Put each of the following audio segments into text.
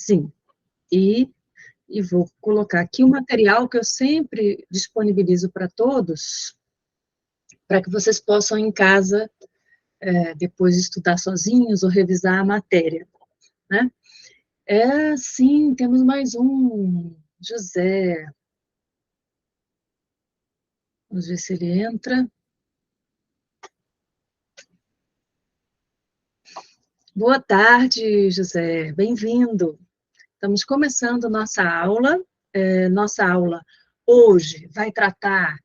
Sim, e vou colocar aqui o material que eu sempre disponibilizo para todos, para que vocês possam, em casa, depois estudar sozinhos ou revisar a matéria, né? Sim, temos mais um, José. Vamos ver se ele entra. Boa tarde, José, bem-vindo. Estamos começando nossa aula. Nossa aula hoje vai tratar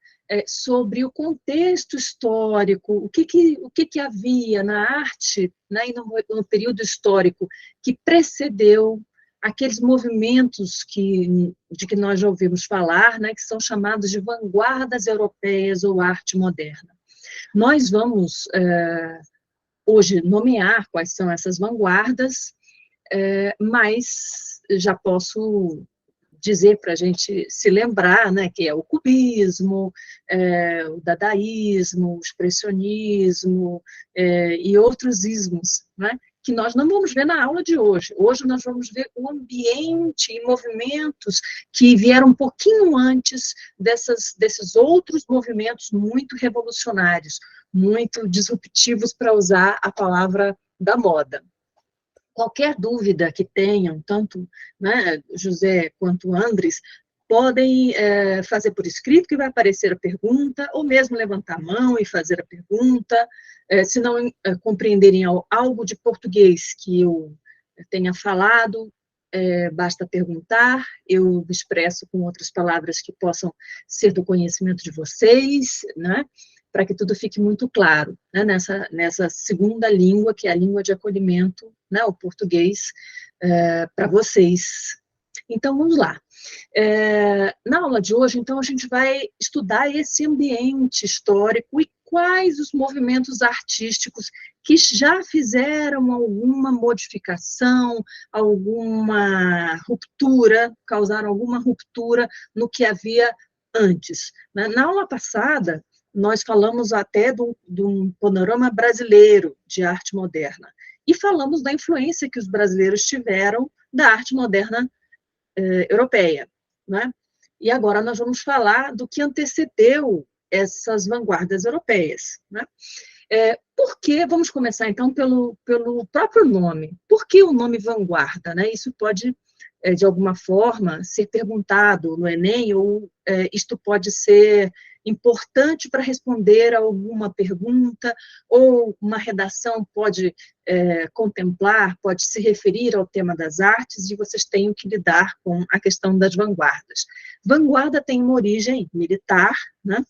sobre o contexto histórico, o que havia na arte, né, e no período histórico que precedeu aqueles movimentos de que nós já ouvimos falar, né, que são chamados de vanguardas europeias ou arte moderna. Nós vamos hoje nomear quais são essas vanguardas, mas já posso dizer para a gente se lembrar, né, que é o cubismo, o dadaísmo, o expressionismo e outros ismos, né, que nós não vamos ver na aula de hoje. Hoje nós vamos ver o ambiente e movimentos que vieram um pouquinho antes desses outros movimentos muito revolucionários, muito disruptivos, para usar a palavra da moda. Qualquer dúvida que tenham, tanto, né, José quanto Andres, podem fazer por escrito, que vai aparecer a pergunta, ou mesmo levantar a mão e fazer a pergunta. Se não compreenderem algo de português que eu tenha falado, basta perguntar, eu expresso com outras palavras que possam ser do conhecimento de vocês, né, para que tudo fique muito claro, né, nessa segunda língua, que é a língua de acolhimento, né, o português, para vocês. Então, vamos lá. Na aula de hoje, então, a gente vai estudar esse ambiente histórico e quais os movimentos artísticos que já fizeram alguma modificação, alguma ruptura, causaram alguma ruptura no que havia antes. Na aula passada, nós falamos até de um panorama brasileiro de arte moderna, e falamos da influência que os brasileiros tiveram da arte moderna europeia, né? E agora nós vamos falar do que antecedeu essas vanguardas europeias, né? Por que, vamos começar então pelo próprio nome. Por que o nome vanguarda, né? Isso pode, de alguma forma, ser perguntado no Enem, ou isto pode ser importante para responder a alguma pergunta, ou uma redação pode contemplar, pode se referir ao tema das artes, e vocês têm que lidar com a questão das vanguardas. Vanguarda tem uma origem militar, né?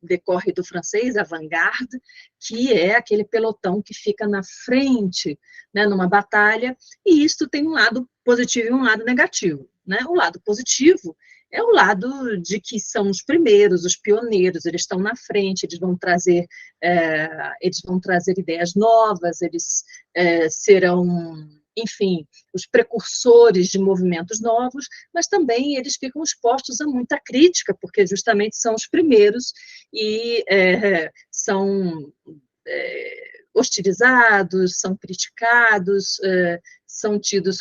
Decorre do francês avant-garde, que é aquele pelotão que fica na frente, né, numa batalha, e isso tem um lado positivo e um lado negativo, né? O lado positivo é o lado de que são os primeiros, os pioneiros, eles estão na frente, eles vão trazer ideias novas, eles serão, enfim, os precursores de movimentos novos, mas também eles ficam expostos a muita crítica, porque justamente são os primeiros e são hostilizados, são criticados, são tidos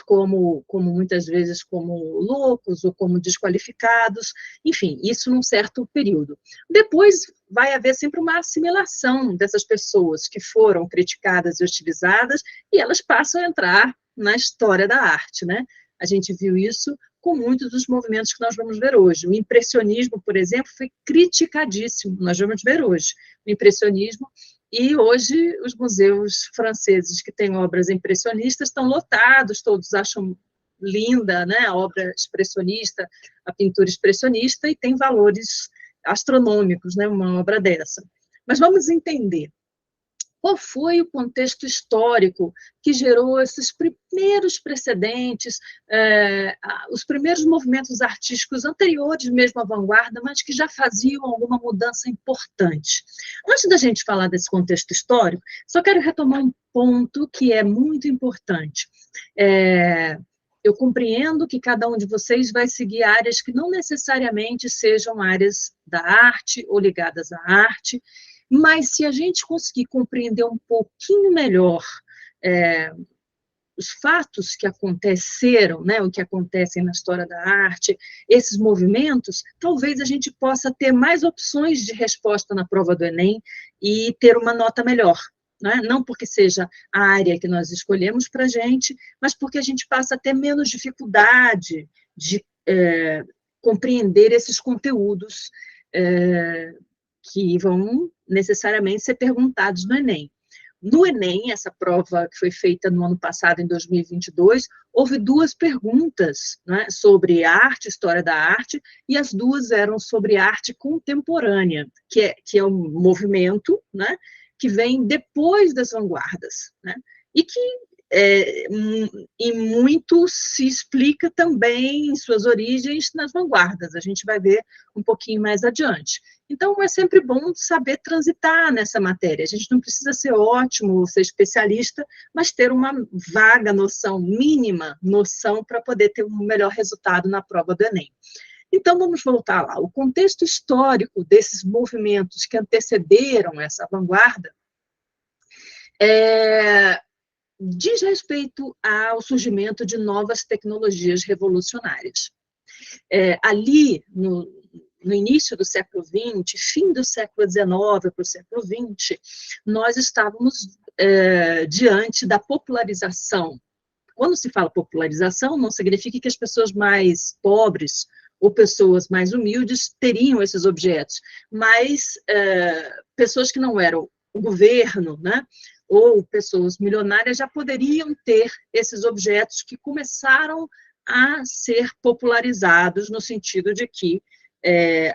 muitas vezes como loucos ou como desqualificados, enfim, isso num certo período. Depois vai haver sempre uma assimilação dessas pessoas que foram criticadas e hostilizadas, e elas passam a entrar na história da arte, né? A gente viu isso com muitos dos movimentos que nós vamos ver hoje. O impressionismo, por exemplo, foi criticadíssimo, nós vamos ver hoje. O impressionismo, e hoje os museus franceses que têm obras impressionistas estão lotados, todos acham linda, né, a obra expressionista, a pintura expressionista, e tem valores astronômicos, né, uma obra dessa. Mas vamos entender. Qual foi o contexto histórico que gerou esses primeiros precedentes, os primeiros movimentos artísticos anteriores mesmo à vanguarda, mas que já faziam alguma mudança importante? Antes da gente falar desse contexto histórico, só quero retomar um ponto que é muito importante. Eu compreendo que cada um de vocês vai seguir áreas que não necessariamente sejam áreas da arte ou ligadas à arte, mas se a gente conseguir compreender um pouquinho melhor os fatos que aconteceram, né, o que acontecem na história da arte, esses movimentos, talvez a gente possa ter mais opções de resposta na prova do Enem e ter uma nota melhor. Né? Não porque seja a área que nós escolhemos para a gente, mas porque a gente passa a ter menos dificuldade de compreender esses conteúdos que vão necessariamente ser perguntados no Enem. No Enem, essa prova que foi feita no ano passado, em 2022, houve 2 perguntas, né, sobre arte, história da arte, e as 2 eram sobre arte contemporânea, que é um movimento, né, que vem depois das vanguardas, né, e que e muito se explica também em suas origens nas vanguardas. A gente vai ver um pouquinho mais adiante. Então, é sempre bom saber transitar nessa matéria. A gente não precisa ser ótimo, ser especialista, mas ter uma vaga noção, mínima noção, para poder ter um melhor resultado na prova do Enem. Então, vamos voltar lá. O contexto histórico desses movimentos que antecederam essa vanguarda diz respeito ao surgimento de novas tecnologias revolucionárias. Ali, no início do século XX, fim do século XIX para o século XX, nós estávamos diante da popularização. Quando se fala popularização, não significa que as pessoas mais pobres ou pessoas mais humildes teriam esses objetos, mas pessoas que não eram o governo, né, ou pessoas milionárias já poderiam ter esses objetos que começaram a ser popularizados no sentido de que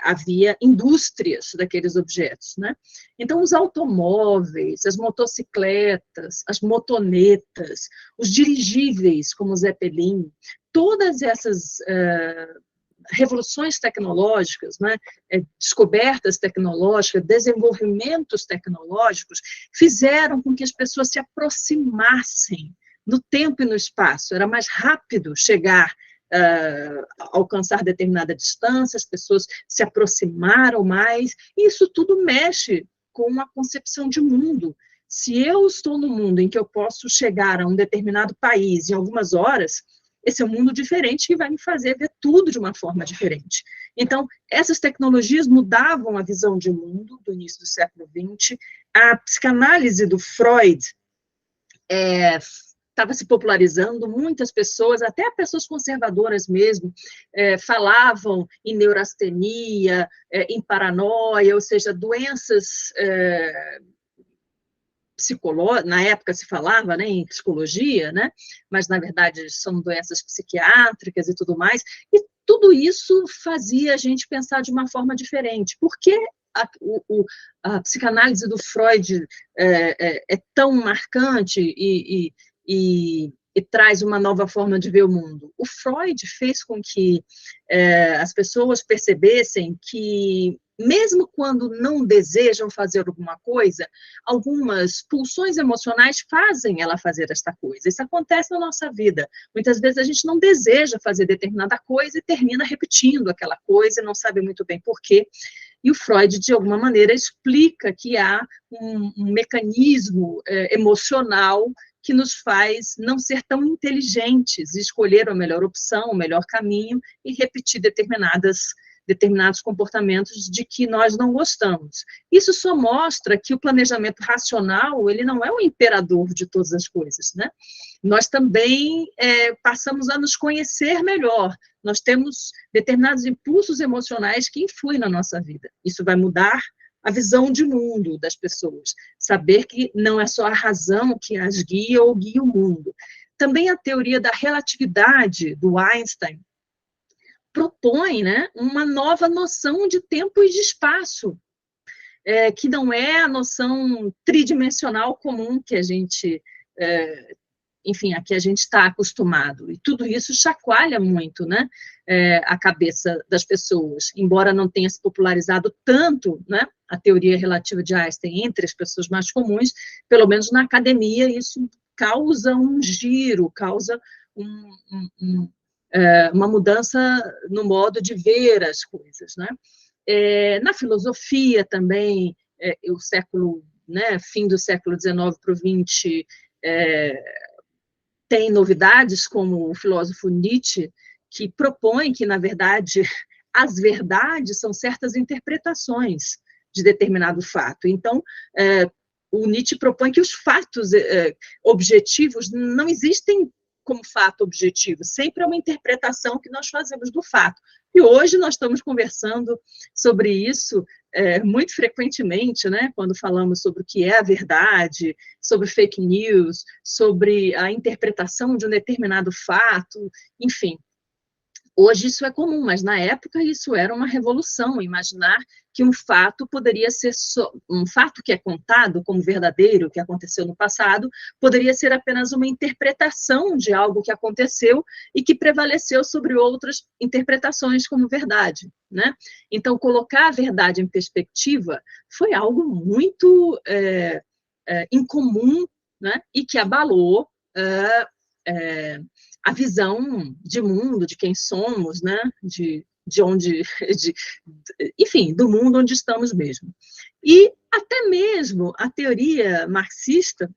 havia indústrias daqueles objetos, né? Então, os automóveis, as motocicletas, as motonetas, os dirigíveis, como o Zeppelin, todas essas revoluções tecnológicas, né, descobertas tecnológicas, desenvolvimentos tecnológicos, fizeram com que as pessoas se aproximassem no tempo e no espaço. Era mais rápido chegar, alcançar determinada distância, as pessoas se aproximaram mais, e isso tudo mexe com a concepção de mundo. Se eu estou no mundo em que eu posso chegar a um determinado país em algumas horas, esse é um mundo diferente que vai me fazer ver tudo de uma forma diferente. Então, essas tecnologias mudavam a visão de mundo do início do século XX. A psicanálise do Freud estava se popularizando, muitas pessoas, até pessoas conservadoras mesmo, falavam em neurastenia, em paranoia, ou seja, doenças na época se falava, né, em psicologia, né, mas na verdade são doenças psiquiátricas e tudo mais, e tudo isso fazia a gente pensar de uma forma diferente. Por que a psicanálise do Freud é tão marcante e traz uma nova forma de ver o mundo? O Freud fez com que as pessoas percebessem que, mesmo quando não desejam fazer alguma coisa, algumas pulsões emocionais fazem ela fazer esta coisa. Isso acontece na nossa vida. Muitas vezes a gente não deseja fazer determinada coisa e termina repetindo aquela coisa e não sabe muito bem por quê. E o Freud, de alguma maneira, explica que há um mecanismo emocional que nos faz não ser tão inteligentes, escolher a melhor opção, o melhor caminho e repetir determinados comportamentos de que nós não gostamos. Isso só mostra que o planejamento racional, ele não é o imperador de todas as coisas, né? Nós também passamos a nos conhecer melhor. Nós temos determinados impulsos emocionais que influem na nossa vida. Isso vai mudar a visão de mundo das pessoas. Saber que não é só a razão que as guia ou guia o mundo. Também a teoria da relatividade, do Einstein, propõe, né, uma nova noção de tempo e de espaço, que não é a noção tridimensional comum que a gente, enfim, a que a gente está acostumado. E tudo isso chacoalha muito, né, a cabeça das pessoas, embora não tenha se popularizado tanto, né, a teoria relativa de Einstein entre as pessoas mais comuns, pelo menos na academia, isso causa um giro, causa uma mudança no modo de ver as coisas, né? Na filosofia também, o século, né, fim do século XIX para o XX, tem novidades, como o filósofo Nietzsche, que propõe que, na verdade, as verdades são certas interpretações de determinado fato. Então, o Nietzsche propõe que os fatos objetivos não existem como fato objetivo, sempre é uma interpretação que nós fazemos do fato. E hoje nós estamos conversando sobre isso muito frequentemente, né, quando falamos sobre o que é a verdade, sobre fake news, sobre a interpretação de um determinado fato, enfim. Hoje isso é comum, mas na época isso era uma revolução, imaginar que um fato poderia ser um fato que é contado como verdadeiro, que aconteceu no passado, poderia ser apenas uma interpretação de algo que aconteceu e que prevaleceu sobre outras interpretações como verdade, né? Então, colocar a verdade em perspectiva foi algo muito incomum, né? E que abalou a visão de mundo, de quem somos, né? De onde, enfim, do mundo onde estamos mesmo. E até mesmo a teoria marxista,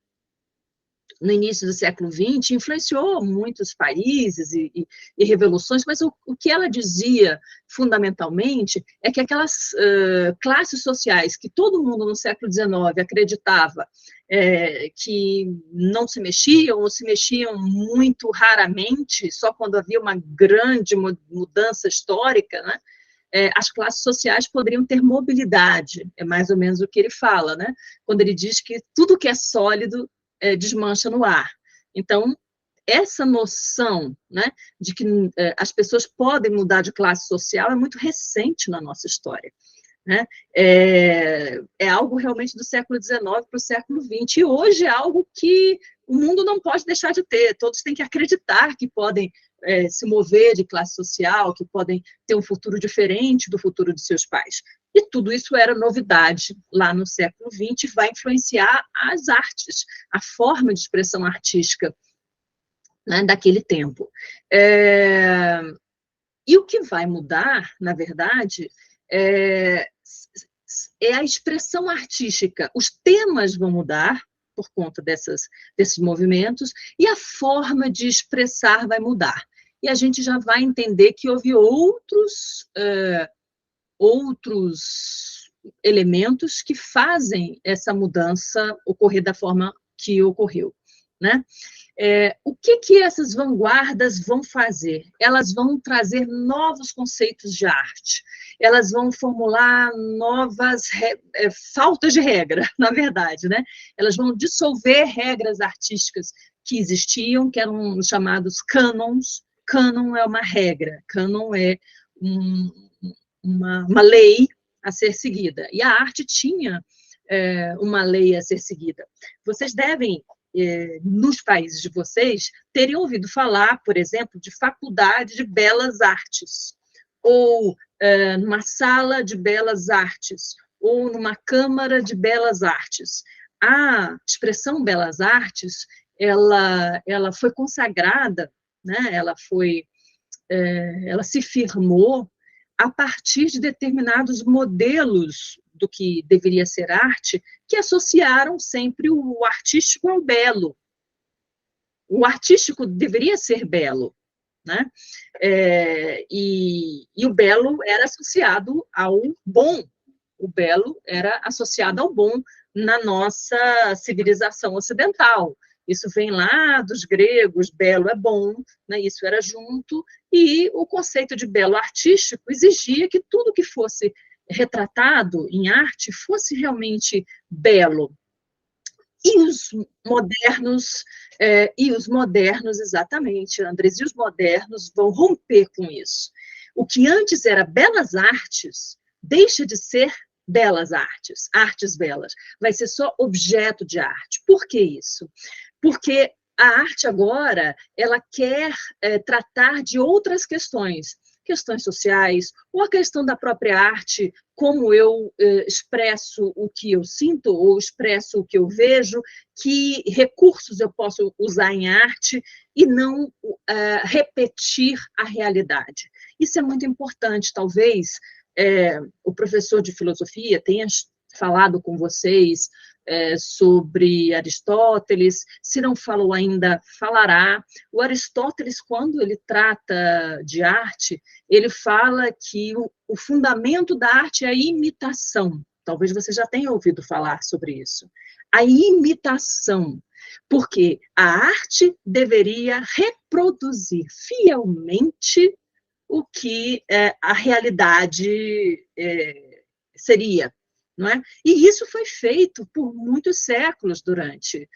no início do século XX, influenciou muitos países e revoluções, mas o que ela dizia, fundamentalmente, é que aquelas classes sociais que todo mundo no século XIX acreditava que não se mexiam, ou se mexiam muito raramente, só quando havia uma grande mudança histórica, né? As classes sociais poderiam ter mobilidade, é mais ou menos o que ele fala, né? Quando ele diz que tudo que é sólido desmancha no ar. Então, essa noção, né, de que as pessoas podem mudar de classe social é muito recente na nossa história, né? É algo realmente do século XIX para o século XX, e hoje é algo que o mundo não pode deixar de ter, todos têm que acreditar que podem se mover de classe social, que podem ter um futuro diferente do futuro de seus pais. E tudo isso era novidade lá no século XX, vai influenciar as artes, a forma de expressão artística, né, daquele tempo. E o que vai mudar, na verdade, é a expressão artística. Os temas vão mudar por conta desses movimentos, e a forma de expressar vai mudar. E a gente já vai entender que houve outros elementos que fazem essa mudança ocorrer da forma que ocorreu, né? O que essas vanguardas vão fazer? Elas vão trazer novos conceitos de arte, elas vão formular novas faltas de regra, na verdade, né? Elas vão dissolver regras artísticas que existiam, que eram chamados cânons. Cânon é uma regra, cânon é uma lei a ser seguida, e a arte tinha uma lei a ser seguida. Vocês devem, nos países de vocês, terem ouvido falar, por exemplo, de faculdade de belas artes, ou numa sala de belas artes, ou numa câmara de belas artes. A expressão belas artes, ela foi consagrada, né? Ela se firmou a partir de determinados modelos do que deveria ser arte, que associaram sempre o artístico ao belo. O artístico deveria ser belo, né? E o belo era associado ao bom. O belo era associado ao bom na nossa civilização ocidental. Isso vem lá dos gregos, belo é bom, né? Isso era junto, e o conceito de belo artístico exigia que tudo que fosse retratado em arte fosse realmente belo. E os modernos, exatamente, Andres, e os modernos vão romper com isso. O que antes era belas artes, deixa de ser belas artes, artes belas, vai ser só objeto de arte. Por que isso? Porque a arte agora, ela quer tratar de outras questões sociais, ou a questão da própria arte, como eu expresso o que eu sinto, ou expresso o que eu vejo, que recursos eu posso usar em arte, e não repetir a realidade. Isso é muito importante, talvez o professor de filosofia tenha falado com vocês sobre Aristóteles. Se não falou ainda, falará. O Aristóteles, quando ele trata de arte, ele fala que o fundamento da arte é a imitação. Talvez você já tenha ouvido falar sobre isso. A imitação. Porque a arte deveria reproduzir fielmente o que a realidade seria, não é? E isso foi feito por muitos séculos durante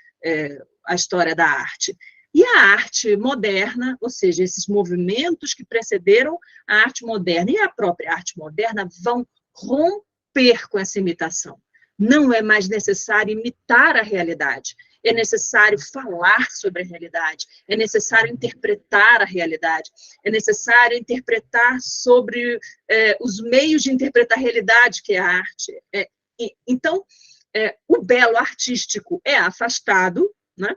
a história da arte. E a arte moderna, ou seja, esses movimentos que precederam a arte moderna e a própria arte moderna vão romper com essa imitação. Não é mais necessário imitar a realidade, é necessário falar sobre a realidade, é necessário interpretar a realidade, é necessário interpretar sobre os meios de interpretar a realidade, que é a arte. Então, o belo artístico é afastado, né?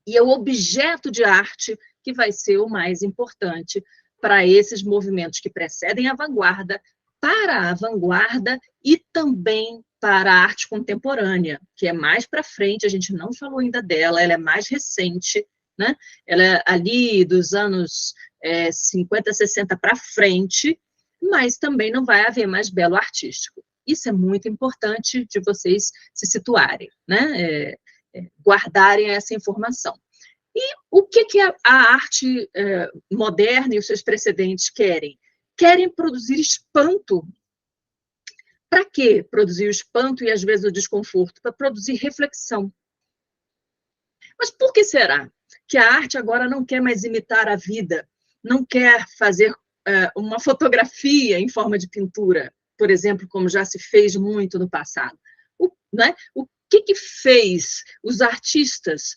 E é o objeto de arte que vai ser o mais importante para esses movimentos que precedem a vanguarda, para a vanguarda e também para a arte contemporânea, que é mais para frente, a gente não falou ainda dela, ela é mais recente, né? Ela é ali dos anos 50, 60 para frente, mas também não vai haver mais belo artístico. Isso é muito importante de vocês se situarem, né? Guardarem essa informação. E o que a arte moderna e os seus precedentes querem? Querem produzir espanto. Para que produzir o espanto e, às vezes, o desconforto? Para produzir reflexão. Mas por que será que a arte agora não quer mais imitar a vida, não quer fazer uma fotografia em forma de pintura, por exemplo, como já se fez muito no passado? O que fez os artistas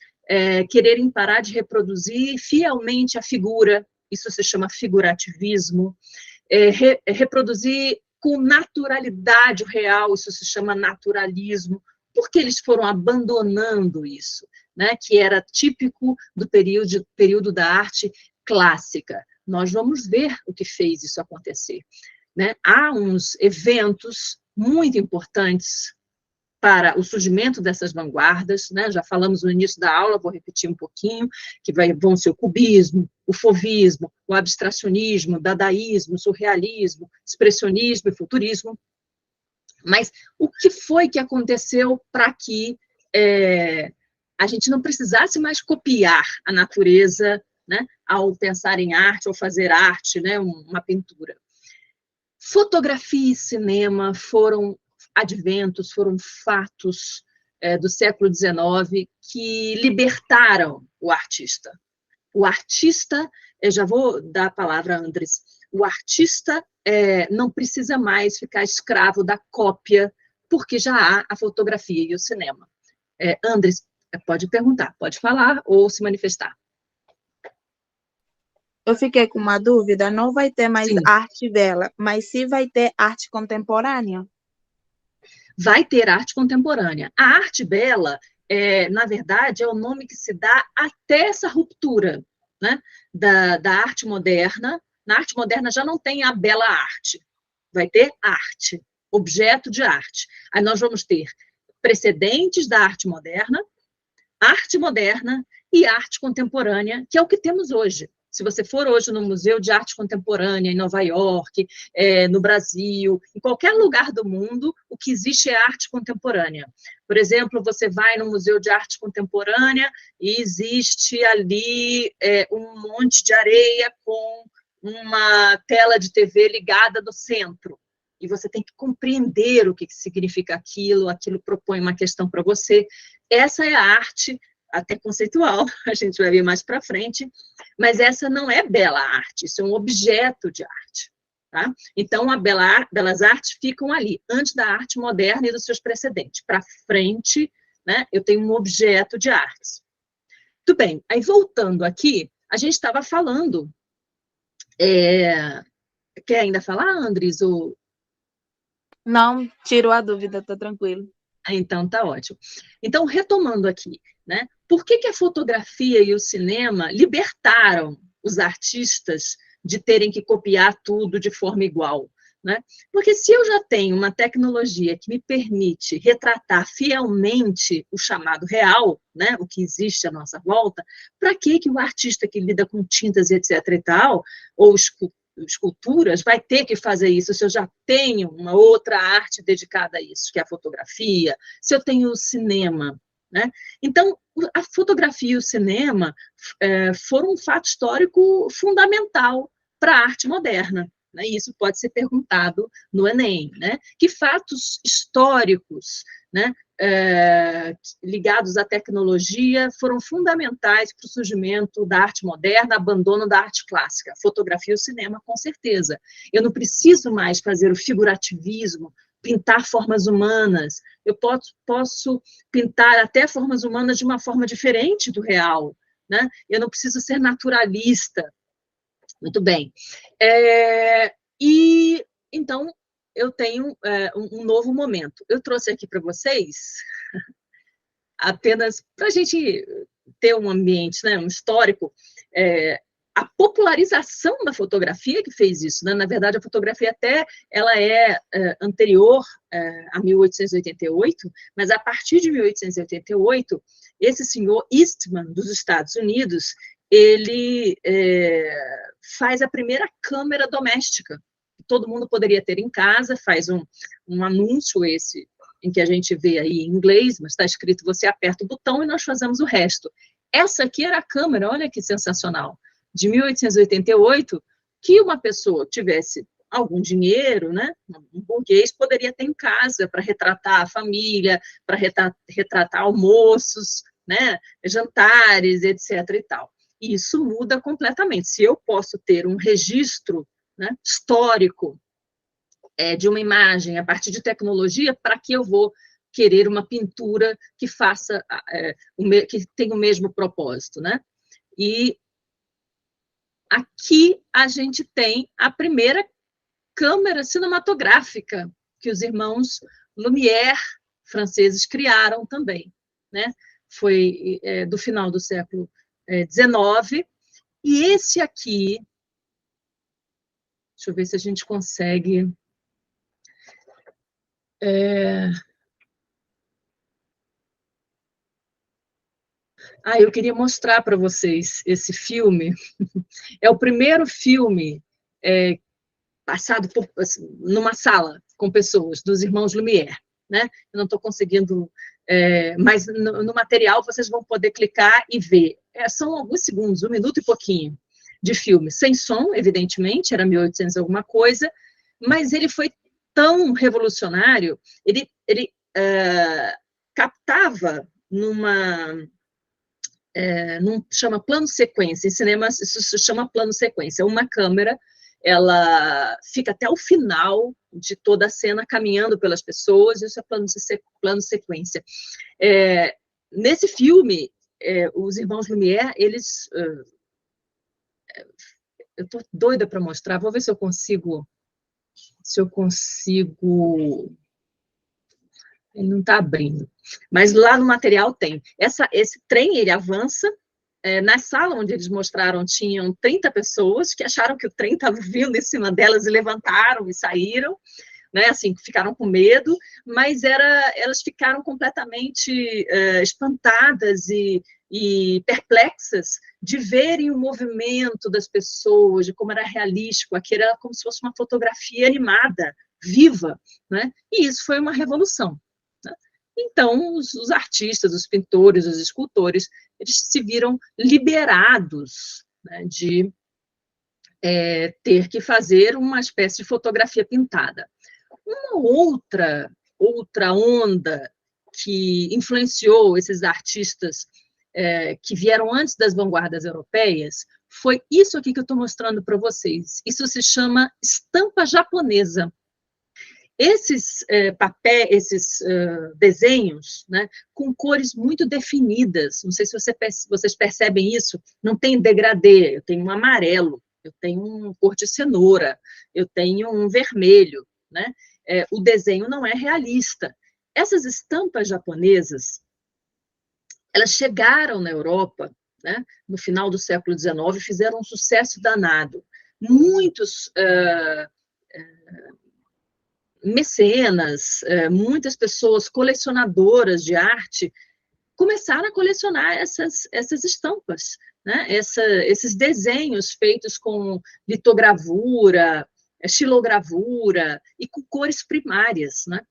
quererem parar de reproduzir fielmente a figura? Isso se chama figurativismo. Reproduzir com naturalidade o real, isso se chama naturalismo. Por que eles foram abandonando isso, né, que era típico do período da arte clássica? Nós vamos ver o que fez isso acontecer, né? Há uns eventos muito importantes para o surgimento dessas vanguardas, né? Já falamos no início da aula, vou repetir um pouquinho, que vão ser o cubismo, o fauvismo, o abstracionismo, o dadaísmo, o surrealismo, expressionismo e futurismo. Mas o que foi que aconteceu para que a gente não precisasse mais copiar a natureza, né, ao pensar em arte, ou fazer arte, né, uma pintura? Fotografia e cinema foram adventos, foram fatos do século XIX que libertaram o artista. O artista, eu já vou dar a palavra a Andres, o artista não precisa mais ficar escravo da cópia, porque já há a fotografia e o cinema. Andres, pode perguntar, pode falar ou se manifestar. Eu fiquei com uma dúvida, não vai ter mais Sim. arte bela, mas sim vai ter arte contemporânea? Vai ter arte contemporânea. A arte bela, na verdade, é o nome que se dá até essa ruptura, né, da arte moderna. Na arte moderna já não tem a bela arte, vai ter arte, objeto de arte. Aí nós vamos ter precedentes da arte moderna e arte contemporânea, que é o que temos hoje. Se você for hoje no Museu de Arte Contemporânea, em Nova York, no Brasil, em qualquer lugar do mundo, o que existe é arte contemporânea. Por exemplo, você vai no Museu de Arte Contemporânea e existe ali um monte de areia com uma tela de TV ligada no centro. E você tem que compreender o que significa aquilo propõe uma questão para você. Essa é a arte até conceitual, a gente vai ver mais para frente, mas essa não é bela arte, isso é um objeto de arte. Tá? Então, belas artes ficam ali, antes da arte moderna e dos seus precedentes. Para frente, né, eu tenho um objeto de arte. Tudo bem, aí voltando aqui, a gente estava falando... Quer ainda falar, Andres? Ou... Não, tiro a dúvida, tá tranquilo. Então, tá ótimo. Então, retomando aqui, né? Por que a fotografia e o cinema libertaram os artistas de terem que copiar tudo de forma igual? né? Porque se eu já tenho uma tecnologia que me permite retratar fielmente o chamado real, né, o que existe à nossa volta, para que o artista que lida com tintas e etc. e tal, ou esculturas, vai ter que fazer isso se eu já tenho uma outra arte dedicada a isso, que é a fotografia, se eu tenho o cinema, né? Então, a fotografia e o cinema foram um fato histórico fundamental para a arte moderna. Né? Isso pode ser perguntado no Enem. Né? Que fatos históricos, né, ligados à tecnologia foram fundamentais para o surgimento da arte moderna, abandono da arte clássica? Fotografia e o cinema, com certeza. Eu não preciso mais fazer o figurativismo, pintar formas humanas, eu posso pintar até formas humanas de uma forma diferente do real, né? Eu não preciso ser naturalista. Muito bem. E, então, eu tenho um novo momento. Eu trouxe aqui para vocês, apenas para a gente ter um ambiente, né, um histórico, a popularização da fotografia que fez isso, né? Na verdade, a fotografia até ela é anterior a 1888, mas a partir de 1888, esse senhor Eastman, dos Estados Unidos, ele faz a primeira câmera doméstica, que todo mundo poderia ter em casa, faz um anúncio esse, em que a gente vê aí em inglês, mas está escrito, você aperta o botão e nós fazemos o resto. Essa aqui era a câmera, olha que sensacional, de 1888, que uma pessoa tivesse algum dinheiro, né, um burguês, poderia ter em casa para retratar a família, para retratar almoços, né, jantares, etc. e tal. E isso muda completamente. Se eu posso ter um registro, né, histórico de uma imagem a partir de tecnologia, para que eu vou querer uma pintura que faça, que tenha o mesmo propósito, né? E aqui a gente tem a primeira câmera cinematográfica que os irmãos Lumière, franceses, criaram também, né? Foi do final do século XIX, e esse aqui, deixa eu ver se a gente consegue... eu queria mostrar para vocês esse filme. É o primeiro filme passado assim, numa sala com pessoas, dos irmãos Lumière. Né? Eu não estou conseguindo... mas no material vocês vão poder clicar e ver. São alguns segundos, 1 minuto e pouquinho de filme. Sem som, evidentemente, era 1800 alguma coisa, mas ele foi tão revolucionário, ele captava chama plano sequência, em cinema isso se chama plano sequência, uma câmera, ela fica até o final de toda a cena caminhando pelas pessoas, isso é plano sequência. Nesse filme, os irmãos Lumière, eles... eu estou doida para mostrar, vou ver se eu consigo... Ele não está abrindo. Mas lá no material tem. Esse trem, ele avança. Na sala onde eles mostraram, tinham 30 pessoas que acharam que o trem estava vindo em cima delas e levantaram e saíram, né? Assim, ficaram com medo, mas elas ficaram completamente espantadas e perplexas de verem o movimento das pessoas, de como era realístico, aquilo era como se fosse uma fotografia animada, viva, né? E isso foi uma revolução. Então, os artistas, os pintores, os escultores, eles se viram liberados, né, de ter que fazer uma espécie de fotografia pintada. Uma outra onda que influenciou esses artistas que vieram antes das vanguardas europeias foi isso aqui que eu estou mostrando para vocês. Isso se chama estampa japonesa. Esses desenhos, né, com cores muito definidas, não sei se vocês percebem isso, não tem degradê, eu tenho um amarelo, eu tenho um cor de cenoura, eu tenho um vermelho, né? O desenho não é realista. Essas estampas japonesas, elas chegaram na Europa, né, no final do século XIX, e fizeram um sucesso danado. Muitos mecenas, muitas pessoas colecionadoras de arte, começaram a colecionar essas estampas, né? Esses desenhos feitos com litogravura, xilogravura e com cores primárias, né?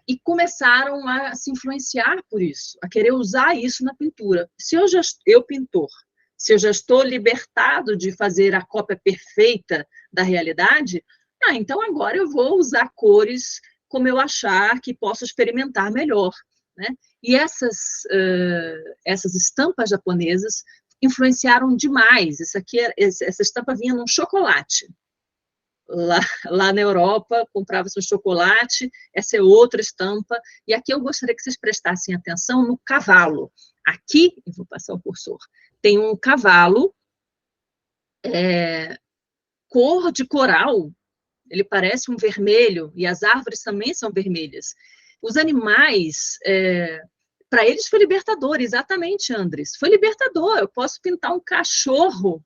E começaram a se influenciar por isso, a querer usar isso na pintura. Se eu pintor, se eu já estou libertado de fazer a cópia perfeita da realidade, então agora eu vou usar cores como eu achar que posso experimentar melhor, né? E essas estampas japonesas influenciaram demais. Essa estampa vinha num chocolate. Lá na Europa, comprava-se um chocolate, essa é outra estampa, e aqui eu gostaria que vocês prestassem atenção no cavalo. Aqui, eu vou passar o cursor, tem um cavalo, cor de coral, ele parece um vermelho, e as árvores também são vermelhas. Os animais, para eles foi libertador, exatamente, Andres, foi libertador. Eu posso pintar um cachorro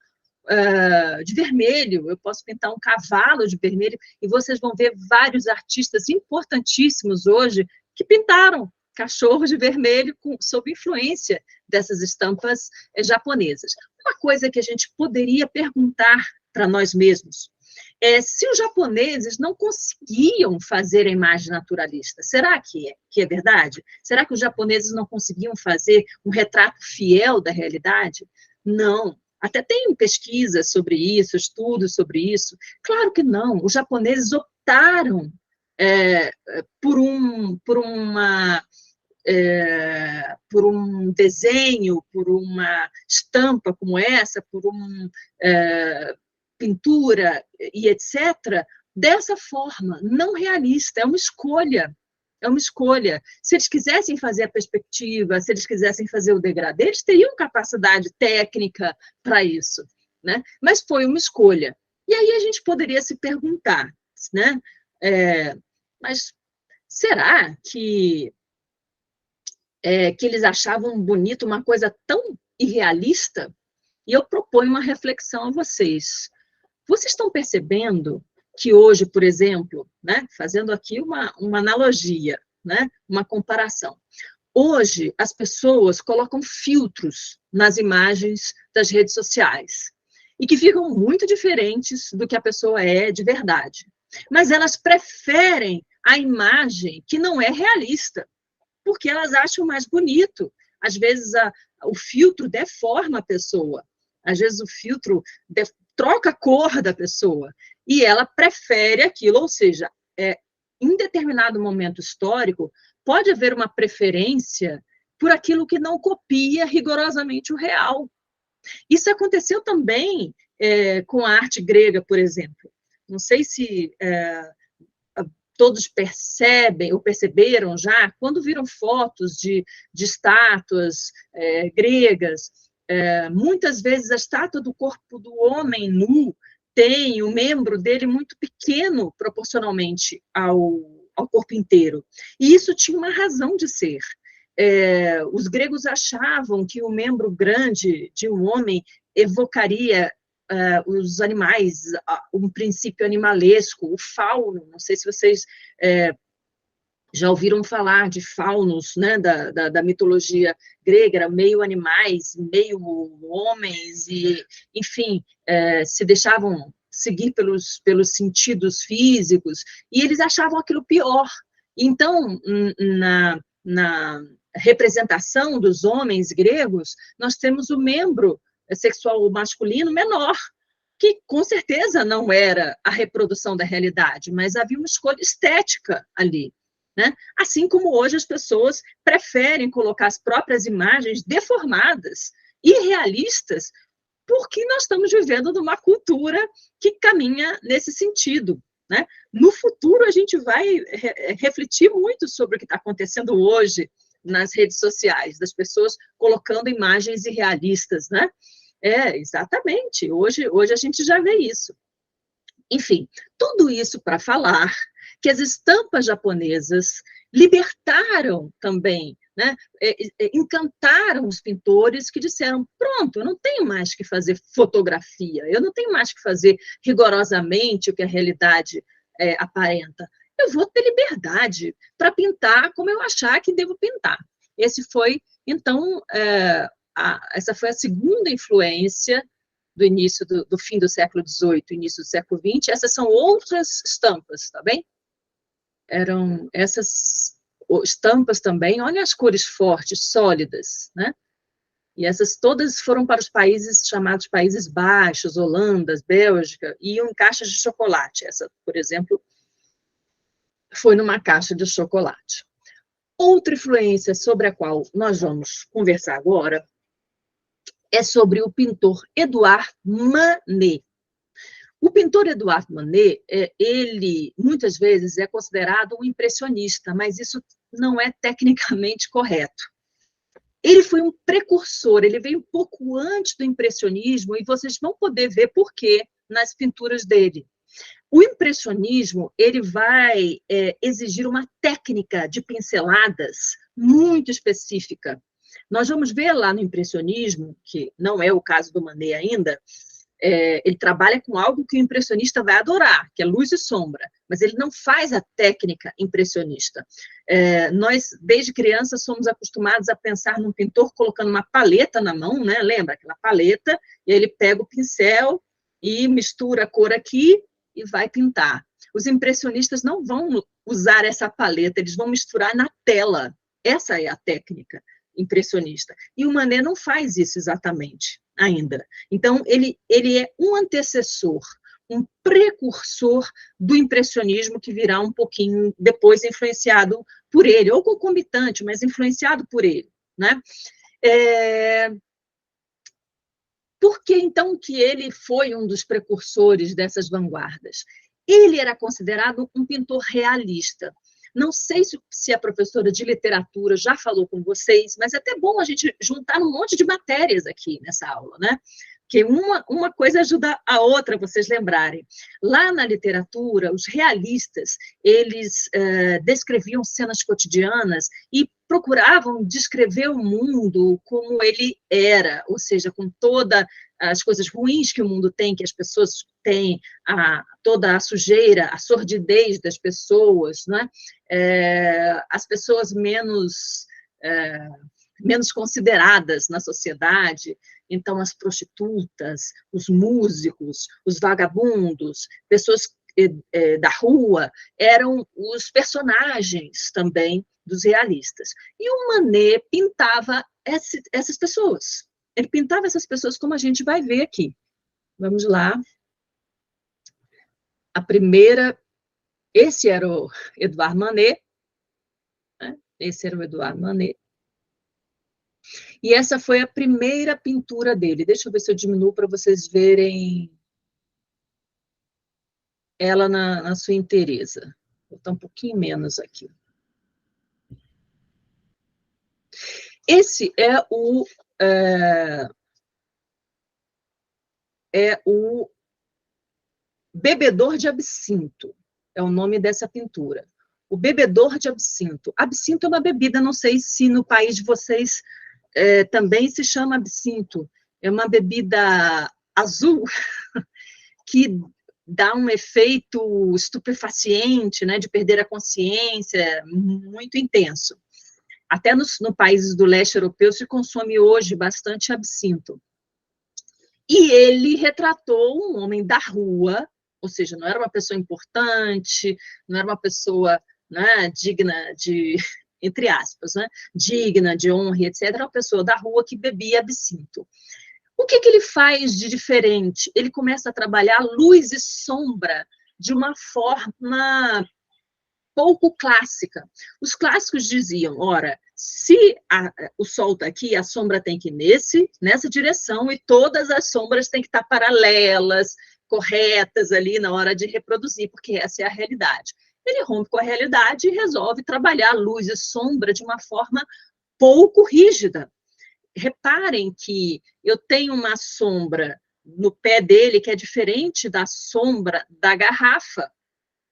de vermelho, eu posso pintar um cavalo de vermelho, e vocês vão ver vários artistas importantíssimos hoje que pintaram cachorros de vermelho sob influência dessas estampas japonesas. Uma coisa que a gente poderia perguntar para nós mesmos se os japoneses não conseguiam fazer a imagem naturalista, será que é verdade? Será que os japoneses não conseguiam fazer um retrato fiel da realidade? Não. Até tem pesquisas sobre isso, estudos sobre isso. Claro que não. Os japoneses optaram por um desenho, por uma estampa como essa, por uma pintura e etc., dessa forma, não realista, é uma escolha. É uma escolha. Se eles quisessem fazer a perspectiva, se eles quisessem fazer o degradê, eles teriam capacidade técnica para isso, né? Mas foi uma escolha. E aí a gente poderia se perguntar, né? Mas será que eles achavam bonito uma coisa tão irrealista? E eu proponho uma reflexão a vocês. Vocês estão percebendo que hoje, por exemplo, né, fazendo aqui uma analogia, né, uma comparação, hoje as pessoas colocam filtros nas imagens das redes sociais, e que ficam muito diferentes do que a pessoa é de verdade. Mas elas preferem a imagem que não é realista, porque elas acham mais bonito. Às vezes o filtro deforma a pessoa, às vezes o filtro troca a cor da pessoa, e ela prefere aquilo, ou seja, em determinado momento histórico, pode haver uma preferência por aquilo que não copia rigorosamente o real. Isso aconteceu também com a arte grega, por exemplo. Não sei se todos percebem ou perceberam já, quando viram fotos de estátuas gregas, muitas vezes a estátua do corpo do homem nu tem o membro dele muito pequeno proporcionalmente ao corpo inteiro. E isso tinha uma razão de ser. Os gregos achavam que o membro grande de um homem evocaria os animais, um princípio animalesco, o fauno. Não sei se vocês já ouviram falar de faunos, né, da mitologia grega, era meio animais, meio homens, e, enfim, se deixavam seguir pelos sentidos físicos, e eles achavam aquilo pior. Então, na representação dos homens gregos, nós temos o membro sexual masculino menor, que com certeza não era a reprodução da realidade, mas havia uma escolha estética ali, né? Assim como hoje as pessoas preferem colocar as próprias imagens deformadas, irrealistas, porque nós estamos vivendo numa cultura que caminha nesse sentido, né? No futuro, a gente vai refletir muito sobre o que está acontecendo hoje nas redes sociais, das pessoas colocando imagens irrealistas, né? Exatamente, hoje a gente já vê isso. Enfim, tudo isso para falar que as estampas japonesas libertaram também, né? Encantaram os pintores que disseram, pronto, eu não tenho mais que fazer fotografia, eu não tenho mais que fazer rigorosamente o que a realidade aparenta. eu vou ter liberdade para pintar como eu achar que devo pintar. Esse foi, então, essa foi a segunda influência do início do fim do século XVIII, início do século XX. Essas são outras estampas, tá bem? Eram essas estampas também, olha as cores fortes, sólidas, né? E essas todas foram para os países chamados Países Baixos, Holanda, Bélgica, e iam em caixas de chocolate. Essa, por exemplo, foi numa caixa de chocolate. Outra influência sobre a qual nós vamos conversar agora é sobre o pintor Edouard Manet. O pintor Edouard Manet, ele muitas vezes é considerado um impressionista, mas isso não é tecnicamente correto. Ele foi um precursor, ele veio um pouco antes do impressionismo, e vocês vão poder ver por quê nas pinturas dele. O impressionismo, ele vai exigir uma técnica de pinceladas muito específica. Nós vamos ver lá no impressionismo, que não é o caso do Manet ainda, ele trabalha com algo que o impressionista vai adorar, que é luz e sombra, mas ele não faz a técnica impressionista. Nós, desde criança, somos acostumados a pensar num pintor colocando uma paleta na mão, né? Lembra aquela paleta? E ele pega o pincel e mistura a cor aqui e vai pintar. Os impressionistas não vão usar essa paleta, eles vão misturar na tela. Essa é a técnica impressionista. E o Manet não faz isso exatamente ainda. Então, ele é um antecessor, um precursor do impressionismo que virá um pouquinho depois influenciado por ele, ou concomitante, mas influenciado por ele, né? Por que, então, que ele foi um dos precursores dessas vanguardas? Ele era considerado um pintor realista. Não sei se a professora de literatura já falou com vocês, mas é até bom a gente juntar um monte de matérias aqui nessa aula, né? Porque uma coisa ajuda a outra, vocês lembrarem. Lá na literatura, os realistas, eles descreviam cenas cotidianas e procuravam descrever o mundo como ele era, ou seja, com todas as coisas ruins que o mundo tem, que as pessoas têm, toda a sujeira, a sordidez das pessoas, né? As pessoas menos consideradas na sociedade. Então, as prostitutas, os músicos, os vagabundos, pessoas da rua, eram os personagens também dos realistas. E o Manet pintava essas pessoas. Ele pintava essas pessoas como a gente vai ver aqui. Vamos lá. A primeira, esse era o Edouard Manet, né? Esse era o Edouard Manet. E essa foi a primeira pintura dele. Deixa eu ver se eu diminuo para vocês verem ela na sua inteireza. Vou botar um pouquinho menos aqui. Esse é o Bebedor de Absinto, é o nome dessa pintura. O Bebedor de Absinto. Absinto é uma bebida, não sei se no país de vocês também se chama absinto. É uma bebida azul que dá um efeito estupefaciente, né, de perder a consciência, muito intenso. Até nos países do leste europeu se consome hoje bastante absinto. E ele retratou um homem da rua, ou seja, não era uma pessoa importante, não era uma pessoa, né, digna de, entre aspas, né, digna de honra, etc., era uma pessoa da rua que bebia absinto. O que ele faz de diferente? Ele começa a trabalhar luz e sombra de uma forma pouco clássica. Os clássicos diziam, ora, se o sol está aqui, a sombra tem que ir nessa direção, e todas as sombras têm que estar paralelas, corretas ali na hora de reproduzir, porque essa é a realidade. Ele rompe com a realidade e resolve trabalhar luz e sombra de uma forma pouco rígida. Reparem que eu tenho uma sombra no pé dele que é diferente da sombra da garrafa.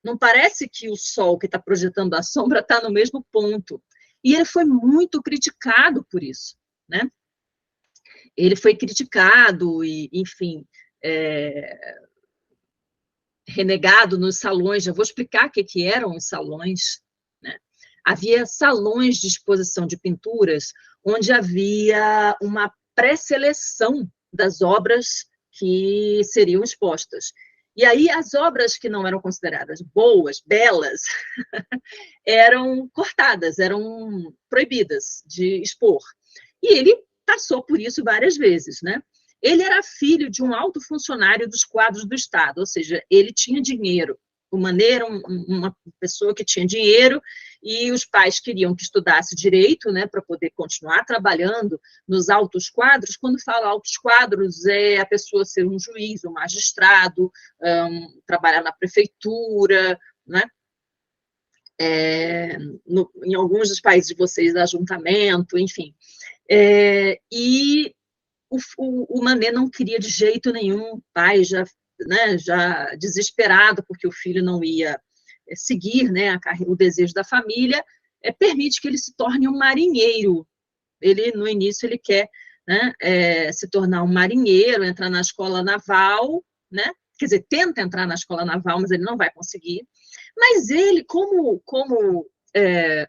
Não parece que o sol que está projetando a sombra está no mesmo ponto. E ele foi muito criticado por isso, né? Ele foi criticado e, enfim, renegado nos salões. Já vou explicar o que eram os salões, né? Havia salões de exposição de pinturas, onde havia uma pré-seleção das obras que seriam expostas. E aí, as obras que não eram consideradas boas, belas, eram cortadas, eram proibidas de expor. E ele passou por isso várias vezes, né? Ele era filho de um alto funcionário dos quadros do Estado, ou seja, ele tinha dinheiro. O Manet era uma pessoa que tinha dinheiro e os pais queriam que estudasse direito, né, para poder continuar trabalhando nos altos quadros. Quando fala altos quadros, é a pessoa ser um juiz, um magistrado, trabalhar na prefeitura, né? Em alguns dos países de vocês, ajuntamento, enfim. E o Manet não queria de jeito nenhum, o pai já, né, já desesperado, porque o filho não ia seguir, né, o desejo da família, permite que ele se torne um marinheiro. Ele, no início, ele quer, né, se tornar um marinheiro, entrar na escola naval, né? Quer dizer, tenta entrar na escola naval, mas ele não vai conseguir. Mas ele, como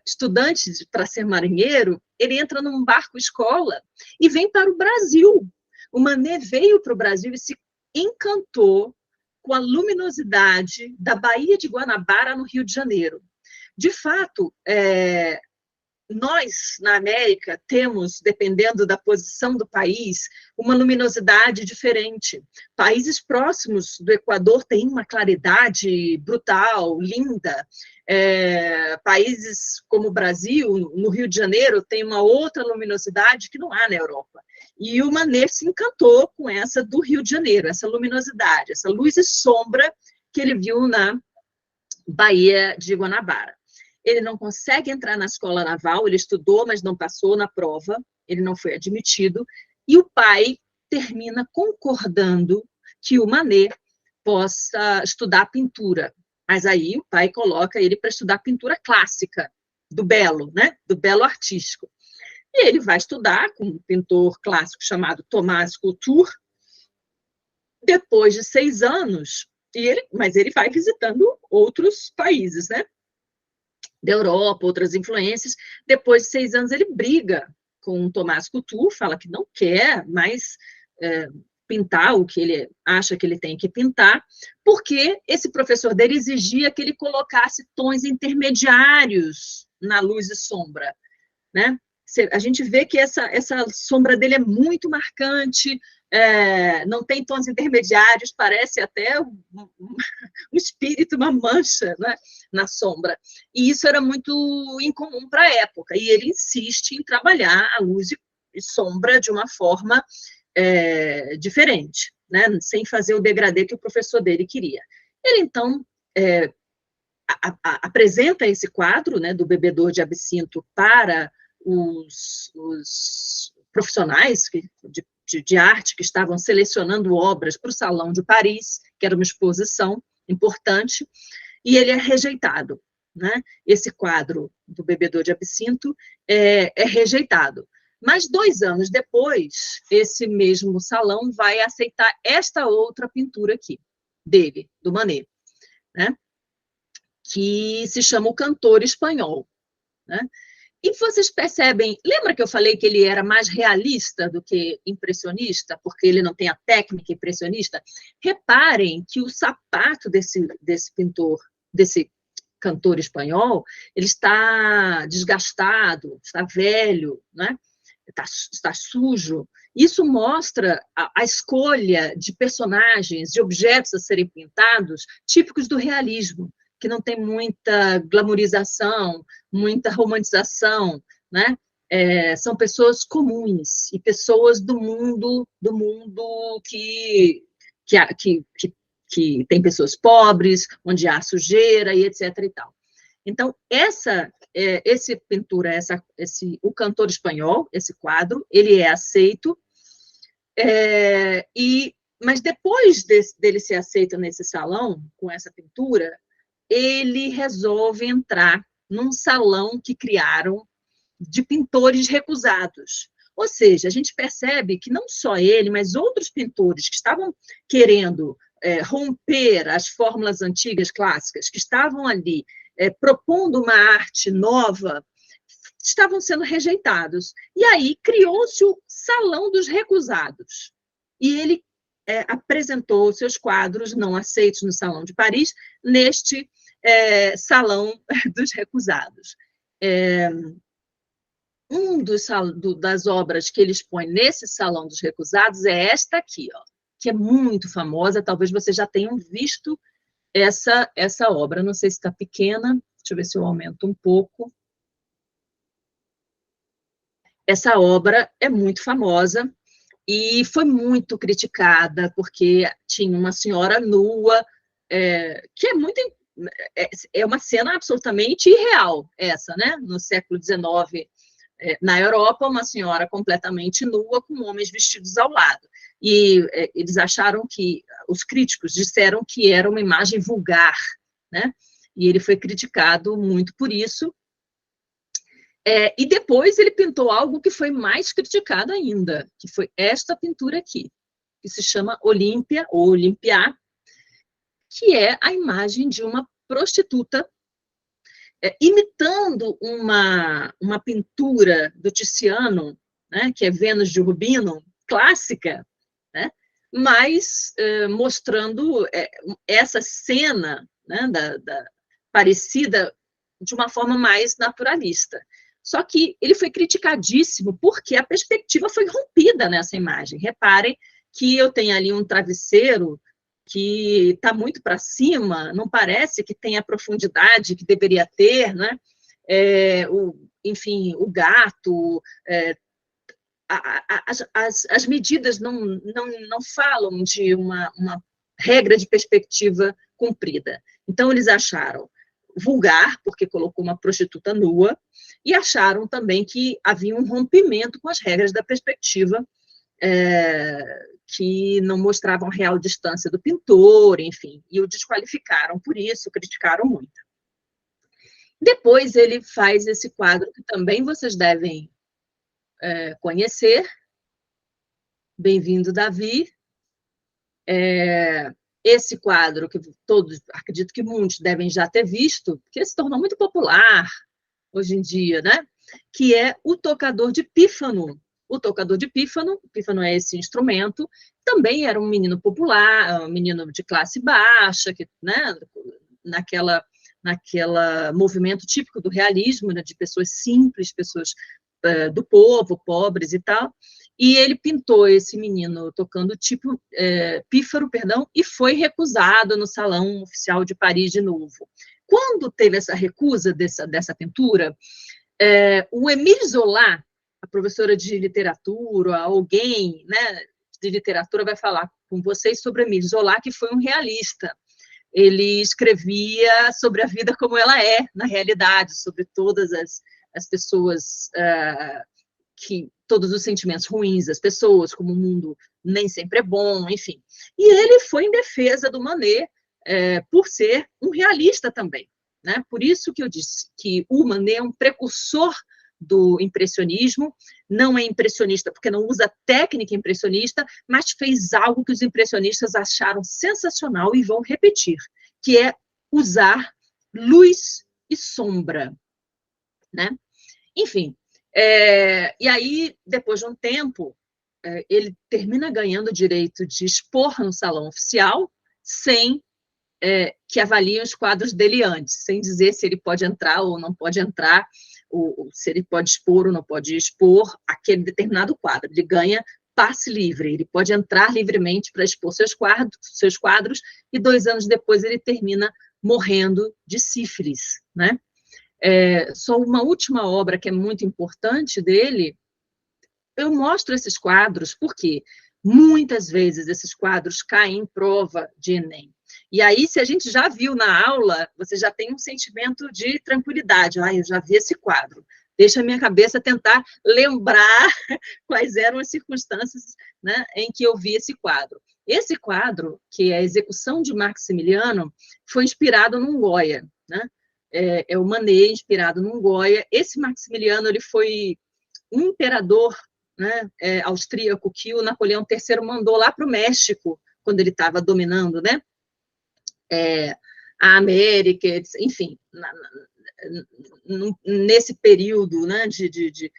estudante para ser marinheiro, ele entra num barco-escola e vem para o Brasil. O Manet veio para o Brasil e se encantou com a luminosidade da Baía de Guanabara, no Rio de Janeiro. De fato, nós, na América, temos, dependendo da posição do país, uma luminosidade diferente. Países próximos do Equador têm uma claridade brutal, linda. Países como o Brasil, no Rio de Janeiro, tem uma outra luminosidade que não há na Europa. E o Manet se encantou com essa do Rio de Janeiro, essa luminosidade, essa luz e sombra que ele viu na Baía de Guanabara. Ele não consegue entrar na escola naval, ele estudou, mas não passou na prova, ele não foi admitido, e o pai termina concordando que o Manet possa estudar pintura. Mas aí o pai coloca ele para estudar pintura clássica, do belo, né? Do belo artístico. E ele vai estudar com um pintor clássico chamado Thomas Couture. Depois de 6 anos, mas ele vai visitando outros países, né? Da Europa, outras influências. Depois de 6 anos, ele briga com o Thomas Couture, fala que não quer mais pintar o que ele acha que ele tem que pintar, porque esse professor dele exigia que ele colocasse tons intermediários na luz e sombra, né? A gente vê que essa sombra dele é muito marcante, não tem tons intermediários, parece até um espírito, uma mancha, né, na sombra. E isso era muito incomum para a época, e ele insiste em trabalhar a luz e sombra de uma forma diferente, né, sem fazer o degradê que o professor dele queria. Ele, então, apresenta esse quadro, né, do Bebedor de Absinto para os profissionais de arte que estavam selecionando obras para o Salão de Paris, que era uma exposição importante, e ele é rejeitado, né? Esse quadro do Bebedor de Absinto é rejeitado. Mas 2 anos depois, esse mesmo salão vai aceitar esta outra pintura aqui, dele, do Manet, né? Que se chama O Cantor Espanhol, né? E vocês percebem, lembra que eu falei que ele era mais realista do que impressionista, porque ele não tem a técnica impressionista? Reparem que o sapato desse pintor, desse cantor espanhol, ele está desgastado, está velho, né? Está sujo. Isso mostra a escolha de personagens, de objetos a serem pintados, típicos do realismo, que não tem muita glamorização, muita romantização, né? São pessoas comuns e pessoas do mundo que tem pessoas pobres, onde há sujeira e etc. e tal. Então, esse pintura, o Cantor Espanhol, esse quadro, ele é aceito, mas depois dele ser aceito nesse salão, com essa pintura, ele resolve entrar num salão que criaram de pintores recusados. Ou seja, a gente percebe que não só ele, mas outros pintores que estavam querendo romper as fórmulas antigas clássicas que estavam ali propondo uma arte nova, estavam sendo rejeitados. E aí criou-se o Salão dos Recusados. E ele apresentou seus quadros não aceitos no Salão de Paris, neste Salão dos Recusados. Das obras que ele expõe nesse Salão dos Recusados é esta aqui, ó, que é muito famosa, talvez vocês já tenham visto essa obra, não sei se está pequena, deixa eu ver se eu aumento um pouco. Essa obra é muito famosa e foi muito criticada, porque tinha uma senhora nua, que é uma cena absolutamente irreal, essa, né? No século XIX, na Europa, uma senhora completamente nua, com homens vestidos ao lado. E eles acharam os críticos disseram que era uma imagem vulgar, né? E ele foi criticado muito por isso. E depois ele pintou algo que foi mais criticado ainda, que foi esta pintura aqui, que se chama Olímpia, ou Olimpiá, que é a imagem de uma prostituta imitando uma pintura do Tiziano, né, que é Vênus de Rubino, clássica, né, mas mostrando essa cena, né, parecida de uma forma mais naturalista. Só que ele foi criticadíssimo porque a perspectiva foi rompida nessa imagem. Reparem que eu tenho ali um travesseiro que está muito para cima, não parece que tem a profundidade que deveria ter, né? Enfim, o gato, as medidas não falam de uma regra de perspectiva cumprida. Então, eles acharam vulgar, porque colocou uma prostituta nua, e acharam também que havia um rompimento com as regras da perspectiva, que não mostravam real distância do pintor, enfim, e o desqualificaram por isso, criticaram muito. Depois ele faz esse quadro que também vocês devem conhecer. Bem-vindo, Davi. Esse quadro, que todos, acredito que muitos devem já ter visto, porque se tornou muito popular hoje em dia, né? Que é o tocador de pífano. O tocador de pífano, pífano é esse instrumento, também era um menino popular, um menino de classe baixa, que, né, naquela movimento típico do realismo, né, de pessoas simples, pessoas do povo, pobres e tal, e ele pintou esse menino tocando pífaro, e foi recusado no Salão Oficial de Paris de novo. Quando teve essa recusa dessa pintura, o Émile Zola, a professora de literatura, alguém, né, de literatura vai falar com vocês sobre Émile Zola, que foi um realista. Ele escrevia sobre a vida como ela é, na realidade, sobre todas as pessoas, todos os sentimentos ruins das pessoas, como o mundo nem sempre é bom, enfim. E ele foi em defesa do Manet, por ser um realista também, né? Por isso que eu disse que o Manet é um precursor do impressionismo, não é impressionista porque não usa técnica impressionista, mas fez algo que os impressionistas acharam sensacional e vão repetir, que é usar luz e sombra, né? Enfim, e aí, depois de um tempo, ele termina ganhando o direito de expor no salão oficial, sem que avaliem os quadros dele antes, sem dizer se ele pode entrar ou não pode entrar, ou se ele pode expor ou não pode expor aquele determinado quadro. Ele ganha passe livre, ele pode entrar livremente para expor seus quadros, e 2 anos depois ele termina morrendo de sífilis, né? Só uma última obra que é muito importante dele, eu mostro esses quadros porque muitas vezes esses quadros caem em prova de Enem. E aí, se a gente já viu na aula, você já tem um sentimento de tranquilidade. Eu já vi esse quadro. Deixa a minha cabeça tentar lembrar quais eram as circunstâncias, né, em que eu vi esse quadro. Esse quadro, que é a Execução de Maximiliano, foi inspirado num Goya, né? É o Manet, inspirado num Goya. Esse Maximiliano, ele foi um imperador, né, austríaco, que o Napoleão III mandou lá para o México quando ele estava dominando, né, a América, enfim, nesse período, né, de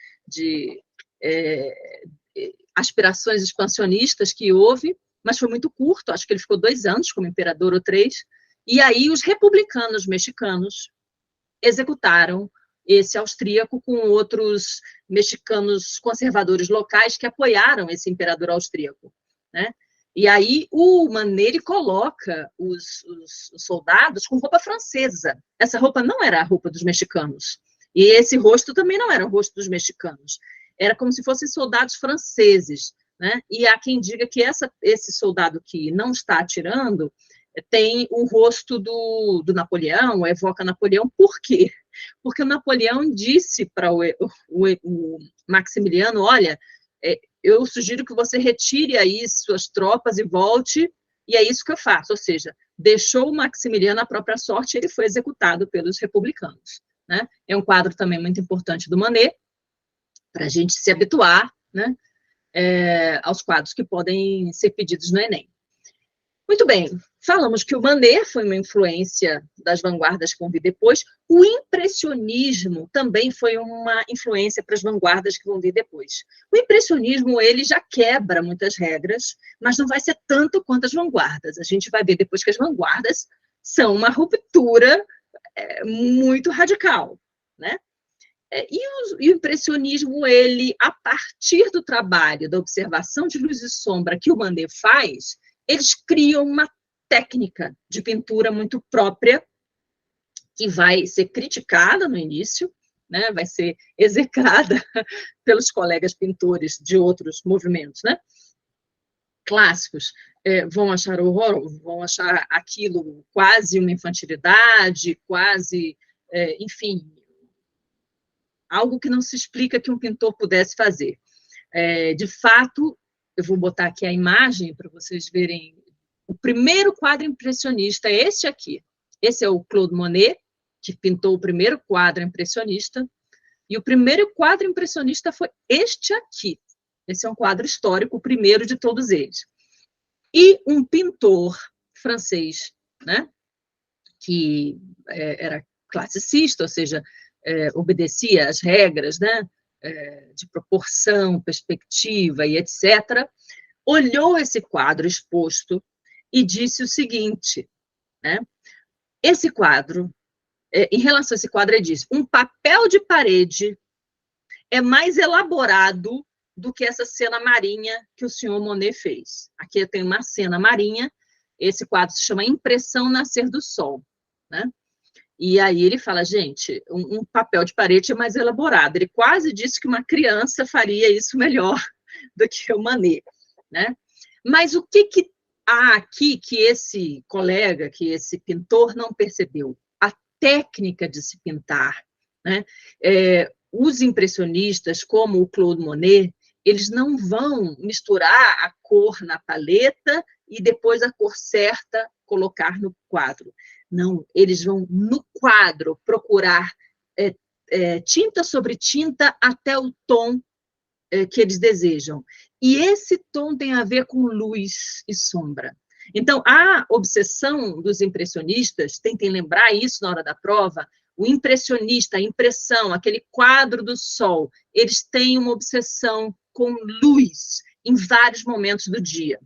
aspirações expansionistas que houve, mas foi muito curto, acho que ele ficou 2 anos como imperador ou 3, e aí os republicanos mexicanos executaram esse austríaco com outros mexicanos conservadores locais que apoiaram esse imperador austríaco, né? E aí o Maneri coloca os soldados com roupa francesa. Essa roupa não era a roupa dos mexicanos. E esse rosto também não era o rosto dos mexicanos. Era como se fossem soldados franceses, né? E há quem diga que esse soldado que não está atirando tem o rosto do Napoleão, evoca Napoleão. Por quê? Porque o Napoleão disse para o Maximiliano, olha, eu sugiro que você retire aí suas tropas e volte, e é isso que eu faço, ou seja, deixou o Maximiliano à própria sorte, ele foi executado pelos republicanos, né? É um quadro também muito importante do Manet, para a gente se habituar, né, aos quadros que podem ser pedidos no Enem. Muito bem, falamos que o Manet foi uma influência das vanguardas que vão vir depois, o impressionismo também foi uma influência para as vanguardas que vão vir depois. O impressionismo, ele já quebra muitas regras, mas não vai ser tanto quanto as vanguardas. A gente vai ver depois que as vanguardas são uma ruptura muito radical, né? E o impressionismo, ele, a partir do trabalho, da observação de luz e sombra que o Manet faz, eles criam uma técnica de pintura muito própria, que vai ser criticada no início, né, vai ser execrada pelos colegas pintores de outros movimentos, né, clássicos, vão achar horror, vão achar aquilo quase uma infantilidade, quase, enfim, algo que não se explica que um pintor pudesse fazer. De fato, eu vou botar aqui a imagem para vocês verem. O primeiro quadro impressionista é este aqui. Esse é o Claude Monet, que pintou o primeiro quadro impressionista. E o primeiro quadro impressionista foi este aqui. Esse é um quadro histórico, o primeiro de todos eles. E um pintor francês, né, que era classicista, ou seja, obedecia às regras, né, de proporção, perspectiva e etc., olhou esse quadro exposto e disse o seguinte, né, esse quadro, em relação a esse quadro, ele diz, um papel de parede é mais elaborado do que essa cena marinha que o senhor Monet fez. Aqui eu tenho uma cena marinha, esse quadro se chama Impressão Nascer do Sol, né? E aí ele fala, gente, um papel de parede é mais elaborado. Ele quase disse que uma criança faria isso melhor do que o Manet, né? Mas o que há aqui que esse colega, que esse pintor não percebeu? A técnica de se pintar, né? Os impressionistas, como o Claude Monet, eles não vão misturar a cor na paleta e depois a cor certa colocar no quadro. Não, eles vão, no quadro, procurar tinta sobre tinta até o tom que eles desejam. E esse tom tem a ver com luz e sombra. Então, a obsessão dos impressionistas, tentem lembrar isso na hora da prova, o impressionista, a impressão, aquele quadro do sol, eles têm uma obsessão com luz em vários momentos do dia,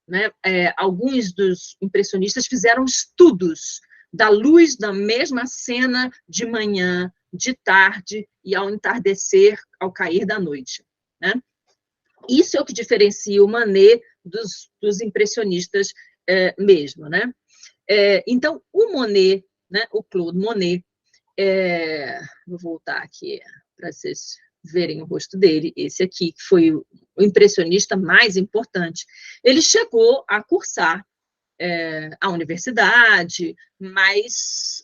né? Alguns dos impressionistas fizeram estudos da luz da mesma cena de manhã, de tarde e ao entardecer, ao cair da noite, né? Isso é o que diferencia o Manet dos impressionistas mesmo, né? Então, o Monet, né, o Claude Monet, vou voltar aqui para vocês verem o rosto dele, esse aqui, que foi o impressionista mais importante. Ele chegou a cursar a universidade, mas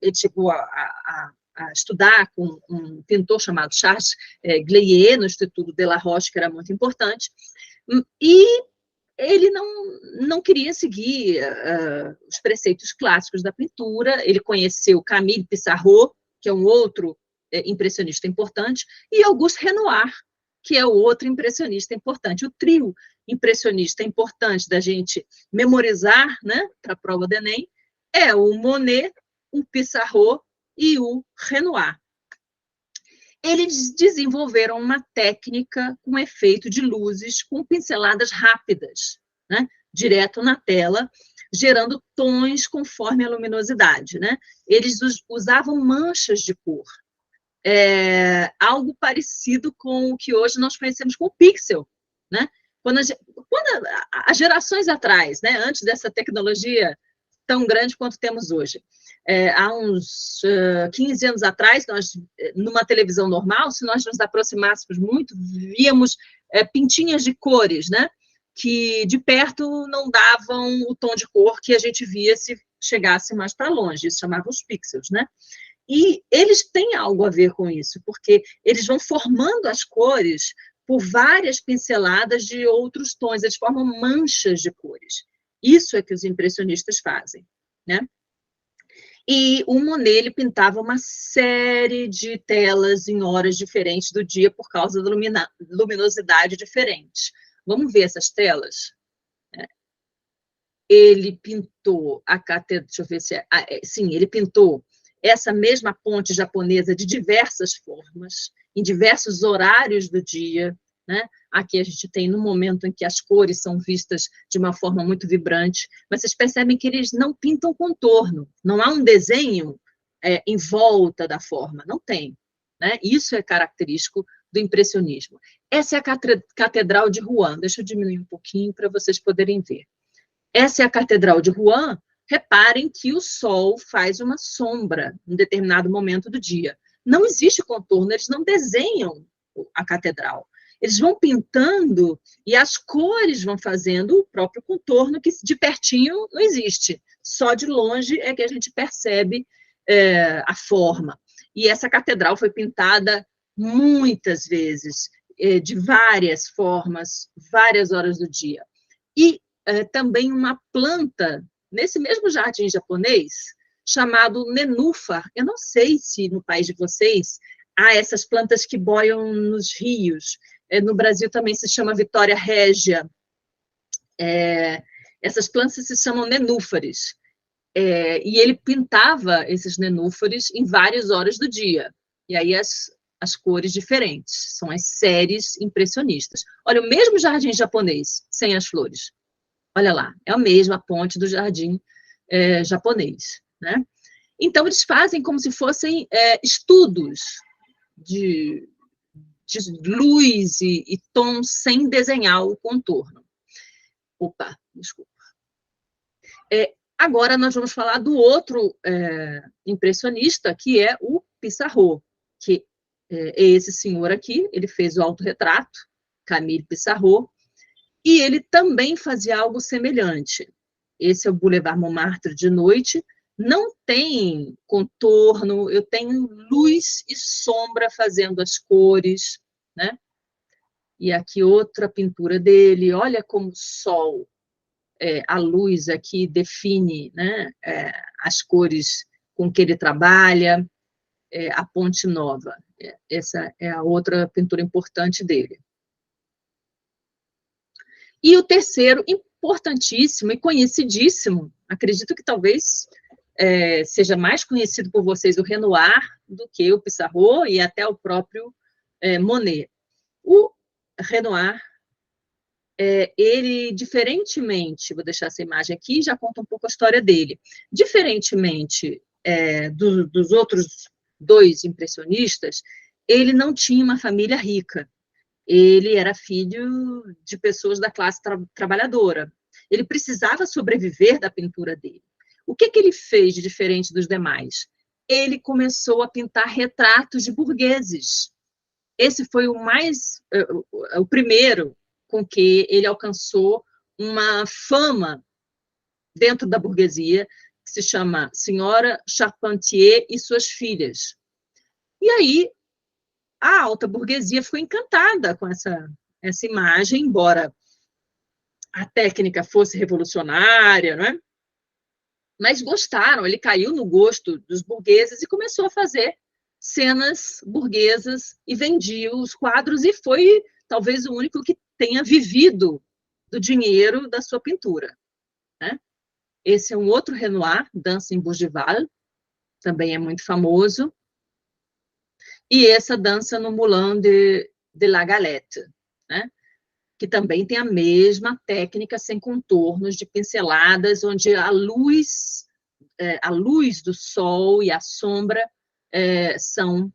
ele chegou a estudar com um pintor chamado Charles Gleyet, no Instituto de la Roche, que era muito importante, e ele não queria seguir os preceitos clássicos da pintura. Ele conheceu Camille Pissarro, que é um outro impressionista importante, e Auguste Renoir, que é o outro impressionista importante. O trio impressionista importante da gente memorizar, né, para a prova do Enem, é o Monet, o Pissarro e o Renoir. Eles desenvolveram uma técnica com efeito de luzes com pinceladas rápidas, né, direto na tela, gerando tons conforme a luminosidade, né? Eles usavam manchas de cor, algo parecido com o que hoje nós conhecemos como pixel, né? Quando as gerações atrás, né, antes dessa tecnologia tão grande quanto temos hoje, há uns 15 anos atrás, nós, numa televisão normal, se nós nos aproximássemos muito, víamos pintinhas de cores, né, que de perto não davam o tom de cor que a gente via se chegasse mais para longe, isso chamava os pixels, né? E eles têm algo a ver com isso, porque eles vão formando as cores por várias pinceladas de outros tons, eles formam manchas de cores. Isso é que os impressionistas fazem, né? E o Monet, ele pintava uma série de telas em horas diferentes do dia por causa da luminosidade diferente. Vamos ver essas telas? Ele pintou a catedral, deixa eu ver se sim, ele pintou essa mesma ponte japonesa de diversas formas, em diversos horários do dia, né? Aqui a gente tem no momento em que as cores são vistas de uma forma muito vibrante, mas vocês percebem que eles não pintam contorno, não há um desenho em volta da forma, não tem, né? Isso é característico do impressionismo. Essa é a Catedral de Rouen, deixa eu diminuir um pouquinho para vocês poderem ver. Essa é a Catedral de Rouen. Reparem que o sol faz uma sombra em determinado momento do dia. Não existe contorno, eles não desenham a catedral. Eles vão pintando e as cores vão fazendo o próprio contorno, que de pertinho não existe. Só de longe é que a gente percebe a forma. E essa catedral foi pintada muitas vezes, de várias formas, várias horas do dia. E também uma planta, nesse mesmo jardim japonês, chamado nenúfar. Eu não sei se no país de vocês há essas plantas que boiam nos rios. No Brasil também se chama Vitória Régia. Essas plantas se chamam nenúfares. E ele pintava esses nenúfares em várias horas do dia. E aí as cores diferentes, são as séries impressionistas. Olha, o mesmo jardim japonês, sem as flores. Olha lá, é a mesma ponte do jardim japonês, né? Então, eles fazem como se fossem estudos de luz e tom sem desenhar o contorno. Opa, desculpa. Agora, nós vamos falar do outro impressionista, que é o Pissarro, que é esse senhor aqui, ele fez o autorretrato, Camille Pissarro, e ele também fazia algo semelhante. Esse é o Boulevard Montmartre de noite, não tem contorno, eu tenho luz e sombra fazendo as cores, né? E aqui outra pintura dele, olha como o sol, a luz aqui define, né, as cores com que ele trabalha, a Ponte Nova. Essa é a outra pintura importante dele. E o terceiro, importantíssimo e conhecidíssimo, acredito que talvez seja mais conhecido por vocês o Renoir do que o Pissarro e até o próprio Monet. O Renoir, ele, diferentemente, vou deixar essa imagem aqui, já conta um pouco a história dele. Diferentemente dos outros dois impressionistas, ele não tinha uma família rica. Ele era filho de pessoas da classe trabalhadora. Ele precisava sobreviver da pintura dele. O que ele fez de diferente dos demais? Ele começou a pintar retratos de burgueses. Esse foi o primeiro com que ele alcançou uma fama dentro da burguesia, que se chama Senhora Charpentier e suas filhas. E aí, a alta burguesia ficou encantada com essa imagem, embora a técnica fosse revolucionária, não é? Mas gostaram, ele caiu no gosto dos burgueses e começou a fazer cenas burguesas e vendia os quadros, e foi talvez o único que tenha vivido do dinheiro da sua pintura, né? Esse é um outro Renoir, Dança em Bougival, também é muito famoso. E essa Dança no Moulin de la Galette, né? Que também tem a mesma técnica sem contornos, de pinceladas, onde a luz do sol e a sombra são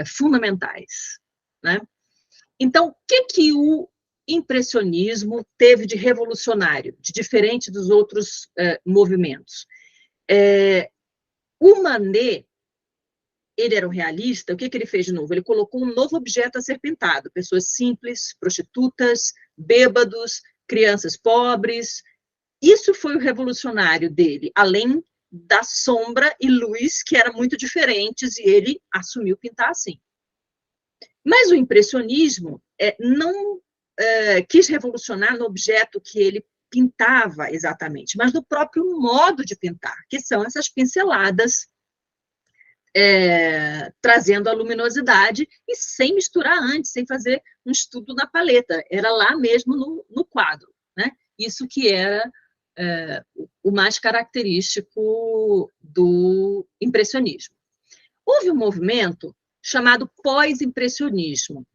fundamentais, né? Então, o que o impressionismo teve de revolucionário, de diferente dos outros movimentos? O Manet, ele era um realista, o que ele fez de novo? Ele colocou um novo objeto a ser pintado, pessoas simples, prostitutas, bêbados, crianças pobres. Isso foi o revolucionário dele, além da sombra e luz, que eram muito diferentes, e ele assumiu pintar assim. Mas o impressionismo não quis revolucionar no objeto que ele pintava exatamente, mas no próprio modo de pintar, que são essas pinceladas, trazendo a luminosidade e sem misturar antes, sem fazer um estudo na paleta, era lá mesmo no quadro, né? Isso que era o mais característico do impressionismo. Houve um movimento chamado pós-impressionismo.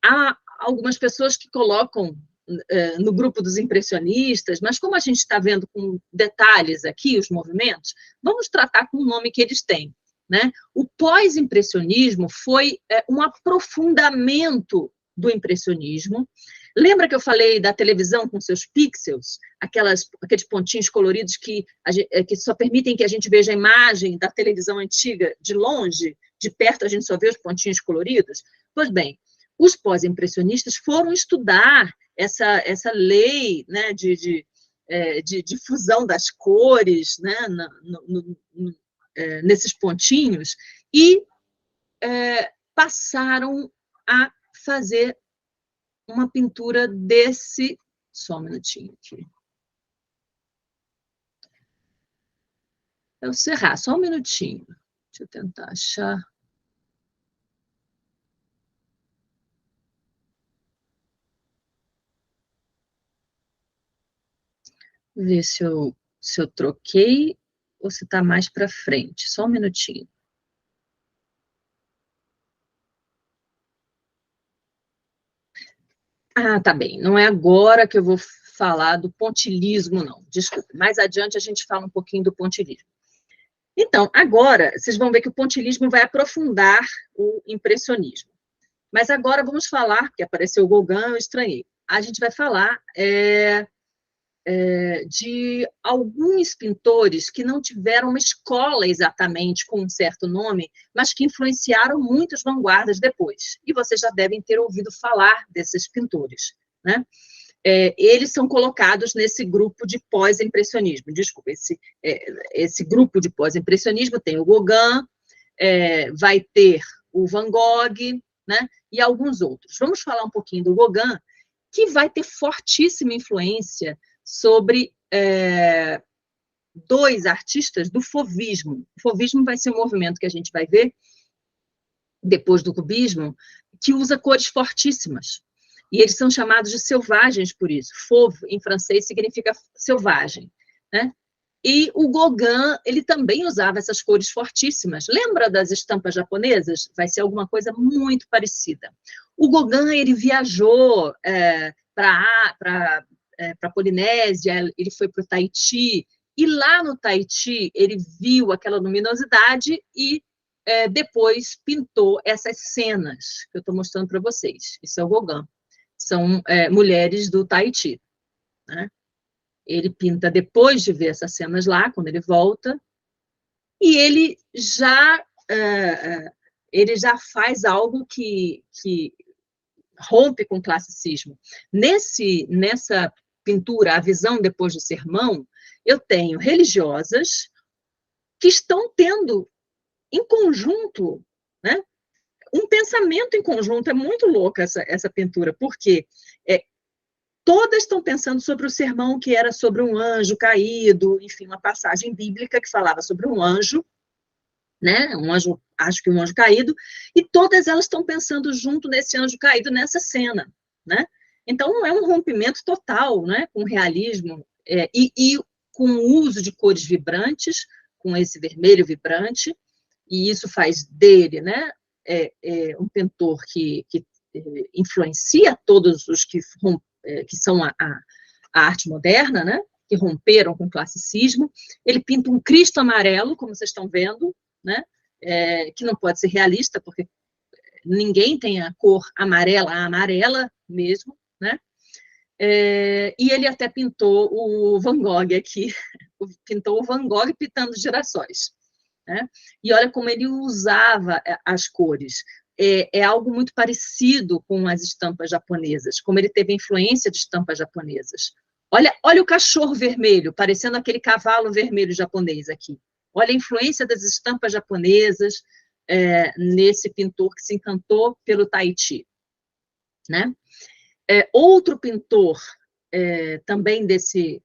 Há algumas pessoas que colocam no grupo dos impressionistas, mas como a gente está vendo com detalhes aqui os movimentos, vamos tratar com o nome que eles têm, né? O pós-impressionismo foi um aprofundamento do impressionismo. Lembra que eu falei da televisão com seus pixels, aqueles pontinhos coloridos que só permitem que a gente veja a imagem da televisão antiga de longe, de perto a gente só vê os pontinhos coloridos? Pois bem, os pós-impressionistas foram estudar essa lei, né, de fusão das cores, né, nesses pontinhos, e passaram a fazer uma pintura desse... Só um minutinho aqui. É o Serra, só um minutinho. Deixa eu tentar achar. Ver se eu troquei ou se está mais para frente. Só um minutinho. Ah, tá bem. Não é agora que eu vou falar do pontilhismo, não. Desculpe. Mais adiante a gente fala um pouquinho do pontilhismo. Então, agora, vocês vão ver que o pontilhismo vai aprofundar o impressionismo. Mas agora vamos falar, que apareceu o Gauguin, eu estranhei. A gente vai falar de alguns pintores que não tiveram uma escola exatamente com um certo nome, mas que influenciaram muitas vanguardas depois. E vocês já devem ter ouvido falar desses pintores, né? Eles são colocados nesse grupo de pós-impressionismo. Desculpa, esse grupo de pós-impressionismo tem o Gauguin, vai ter o Van Gogh, né? E alguns outros. Vamos falar um pouquinho do Gauguin, que vai ter fortíssima influência sobre dois artistas do fauvismo. O fauvismo vai ser um movimento que a gente vai ver depois do cubismo, que usa cores fortíssimas. E eles são chamados de selvagens por isso. Fauve, em francês, significa selvagem, né? E o Gauguin, ele também usava essas cores fortíssimas. Lembra das estampas japonesas? Vai ser alguma coisa muito parecida. O Gauguin, ele viajou para a Polinésia, ele foi para o Tahiti, e lá no Tahiti ele viu aquela luminosidade e depois pintou essas cenas que eu estou mostrando para vocês. Isso é o Gauguin. São mulheres do Tahiti, né? Ele pinta depois de ver essas cenas lá, quando ele volta, e ele já faz algo que rompe com o classicismo. Nessa pintura, A Visão Depois do Sermão, eu tenho religiosas que estão tendo, em conjunto, né, um pensamento em conjunto. É muito louca essa pintura, porque todas estão pensando sobre o sermão que era sobre um anjo caído, enfim, uma passagem bíblica que falava sobre um anjo, né? Acho que um anjo caído, e todas elas estão pensando junto nesse anjo caído, nessa cena, né? Então, é um rompimento total, né, com o realismo, e com o uso de cores vibrantes, com esse vermelho vibrante, e isso faz dele, né, um pintor que influencia todos os que são a arte moderna, né, que romperam com o classicismo. Ele pinta um Cristo amarelo, como vocês estão vendo, né, que não pode ser realista, porque ninguém tem a cor amarela mesmo, né? E ele até pintou o Van Gogh aqui, pintou o Van Gogh pintando girassóis, né? E olha como ele usava as cores. É algo muito parecido com as estampas japonesas, como ele teve influência de estampas japonesas. Olha o cachorro vermelho, parecendo aquele cavalo vermelho japonês aqui. Olha a influência das estampas japonesas nesse pintor que se encantou pelo Tahiti, né? Outro pintor, também desse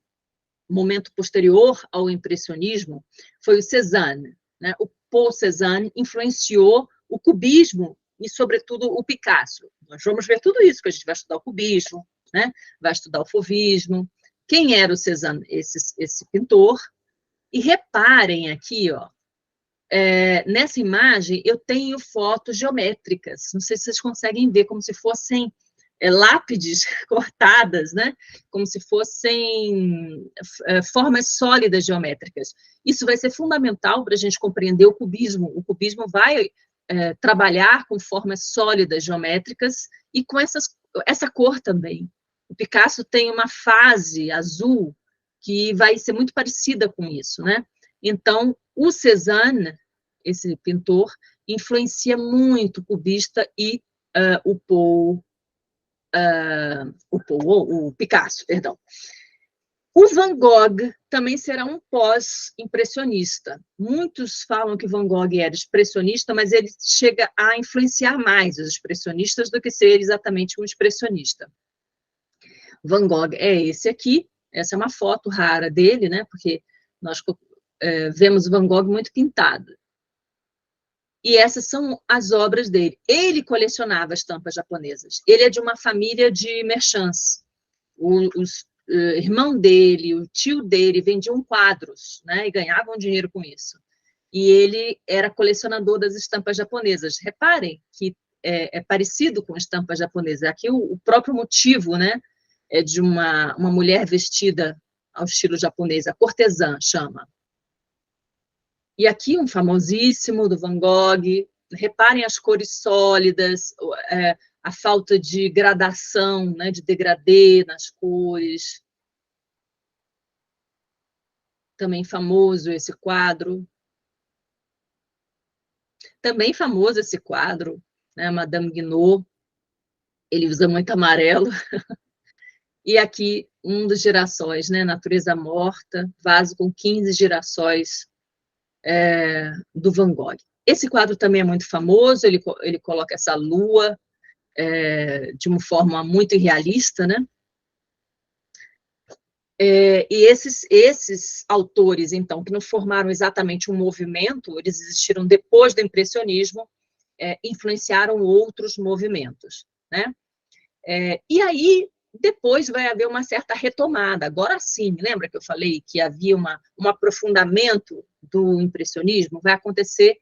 momento posterior ao impressionismo, foi o Cézanne, né? O Paul Cézanne influenciou o cubismo e, sobretudo, o Picasso. Nós vamos ver tudo isso, que a gente vai estudar o cubismo, né? Vai estudar o fauvismo. Quem era o Cézanne? Esse pintor. E reparem aqui, ó, nessa imagem, eu tenho fotos geométricas. Não sei se vocês conseguem ver, como se fossem lápides cortadas, né? Como se fossem formas sólidas geométricas. Isso vai ser fundamental para a gente compreender o cubismo. O cubismo vai trabalhar com formas sólidas geométricas e com essa cor também. O Picasso tem uma fase azul que vai ser muito parecida com isso, né? Então, o Cézanne, esse pintor, influencia muito o cubista e o Picasso, perdão. O Van Gogh também será um pós-impressionista. Muitos falam que Van Gogh era expressionista, mas ele chega a influenciar mais os expressionistas do que ser exatamente um expressionista. Van Gogh é esse aqui, essa é uma foto rara dele, né? Porque nós vemos Van Gogh muito pintado. E essas são as obras dele. Ele colecionava estampas japonesas. Ele é de uma família de merchants. O irmão dele, o tio dele vendiam quadros, né, e ganhavam dinheiro com isso. E ele era colecionador das estampas japonesas. Reparem que é parecido com estampas japonesas. Aqui o próprio motivo, né, é de uma mulher vestida ao estilo japonês, a cortesã chama. E aqui um famosíssimo do Van Gogh. Reparem as cores sólidas, a falta de gradação, né, de degradê nas cores. Também famoso esse quadro. Também famoso esse quadro, né, Madame Guinot. Ele usa muito amarelo. E aqui um dos girassóis, né, Natureza Morta, vaso com 15 girassóis do Van Gogh. Esse quadro também é muito famoso, ele coloca essa lua de uma forma muito irrealista, né? E esses autores, então, que não formaram exatamente um movimento, eles existiram depois do impressionismo, influenciaram outros movimentos, né? E aí, depois vai haver uma certa retomada. Agora sim, lembra que eu falei que havia um aprofundamento do impressionismo? Vai acontecer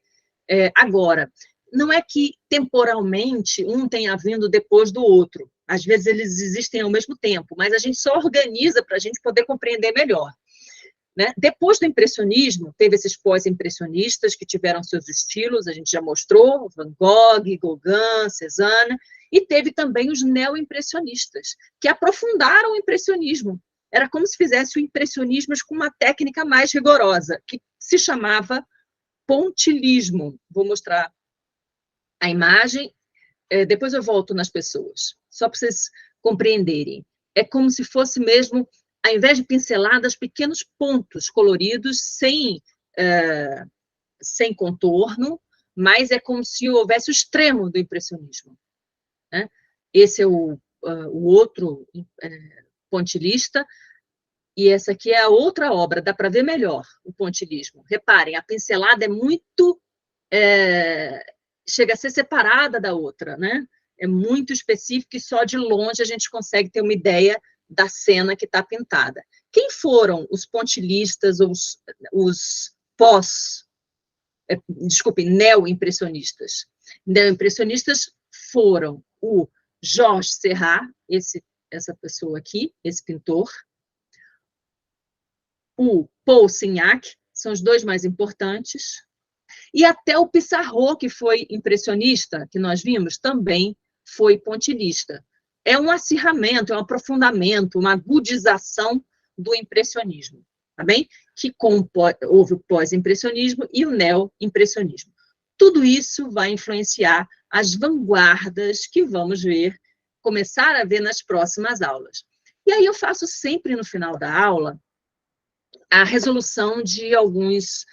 agora. Não é que temporalmente um tenha vindo depois do outro. Às vezes eles existem ao mesmo tempo, mas a gente só organiza para a gente poder compreender melhor. Né? Depois do impressionismo, teve esses pós-impressionistas que tiveram seus estilos, a gente já mostrou, Van Gogh, Gauguin, Cézanne, e teve também os neo-impressionistas, que aprofundaram o impressionismo. Era como se fizesse o impressionismo com uma técnica mais rigorosa, que se chamava pontilhismo. Vou mostrar a imagem, depois eu volto nas pessoas, só para vocês compreenderem. É como se fosse mesmo, ao invés de pinceladas, pequenos pontos coloridos, sem contorno, mas é como se houvesse o extremo do impressionismo. Né? Esse é o outro pontilhista, e essa aqui é a outra obra, dá para ver melhor o pontilhismo. Reparem, a pincelada é muito... chega a ser separada da outra, né? é muito específico e só de longe a gente consegue ter uma ideia da cena que está pintada. Quem foram os pontilhistas ou os neo-impressionistas? Neo-impressionistas foram o Georges Seurat, essa pessoa aqui, esse pintor, o Paul Signac, são os dois mais importantes, e até o Pissarro, que foi impressionista, que nós vimos, também foi pontilhista. É um acirramento, é um aprofundamento, uma agudização do impressionismo, tá bem? Que houve o pós-impressionismo e o neo-impressionismo. Tudo isso vai influenciar as vanguardas que vamos ver, começar a ver nas próximas aulas. E aí eu faço sempre no final da aula a resolução de alguns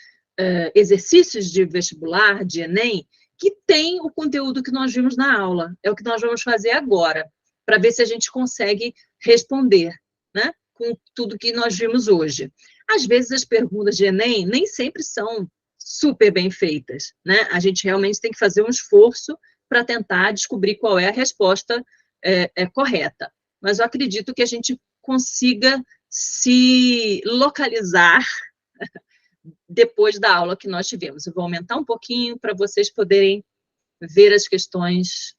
exercícios de vestibular, de Enem, que tem o conteúdo que nós vimos na aula. É o que nós vamos fazer agora, para ver se a gente consegue responder, né, com tudo que nós vimos hoje. Às vezes, as perguntas de Enem nem sempre são super bem feitas, né? A gente realmente tem que fazer um esforço para tentar descobrir qual é a resposta correta. Mas eu acredito que a gente consiga se localizar depois da aula que nós tivemos. Eu vou aumentar um pouquinho para vocês poderem ver as questões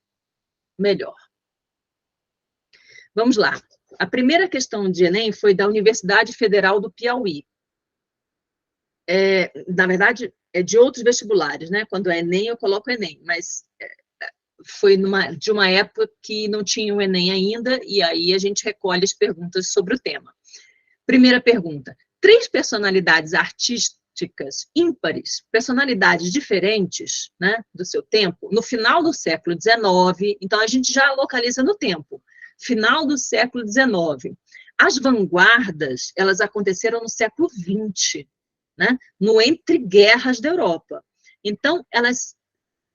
melhor. Vamos lá. A primeira questão de Enem foi da Universidade Federal do Piauí. Na verdade, é de outros vestibulares, né? Quando é Enem, eu coloco Enem, mas foi de uma época que não tinha o Enem ainda, e aí a gente recolhe as perguntas sobre o tema. Primeira pergunta. 3 personalidades artísticas ímpares, personalidades diferentes, né, do seu tempo, no final do século XIX, então a gente já localiza no tempo, final do século XIX. As vanguardas, elas aconteceram no século XX, né, no entre-guerras da Europa. Então,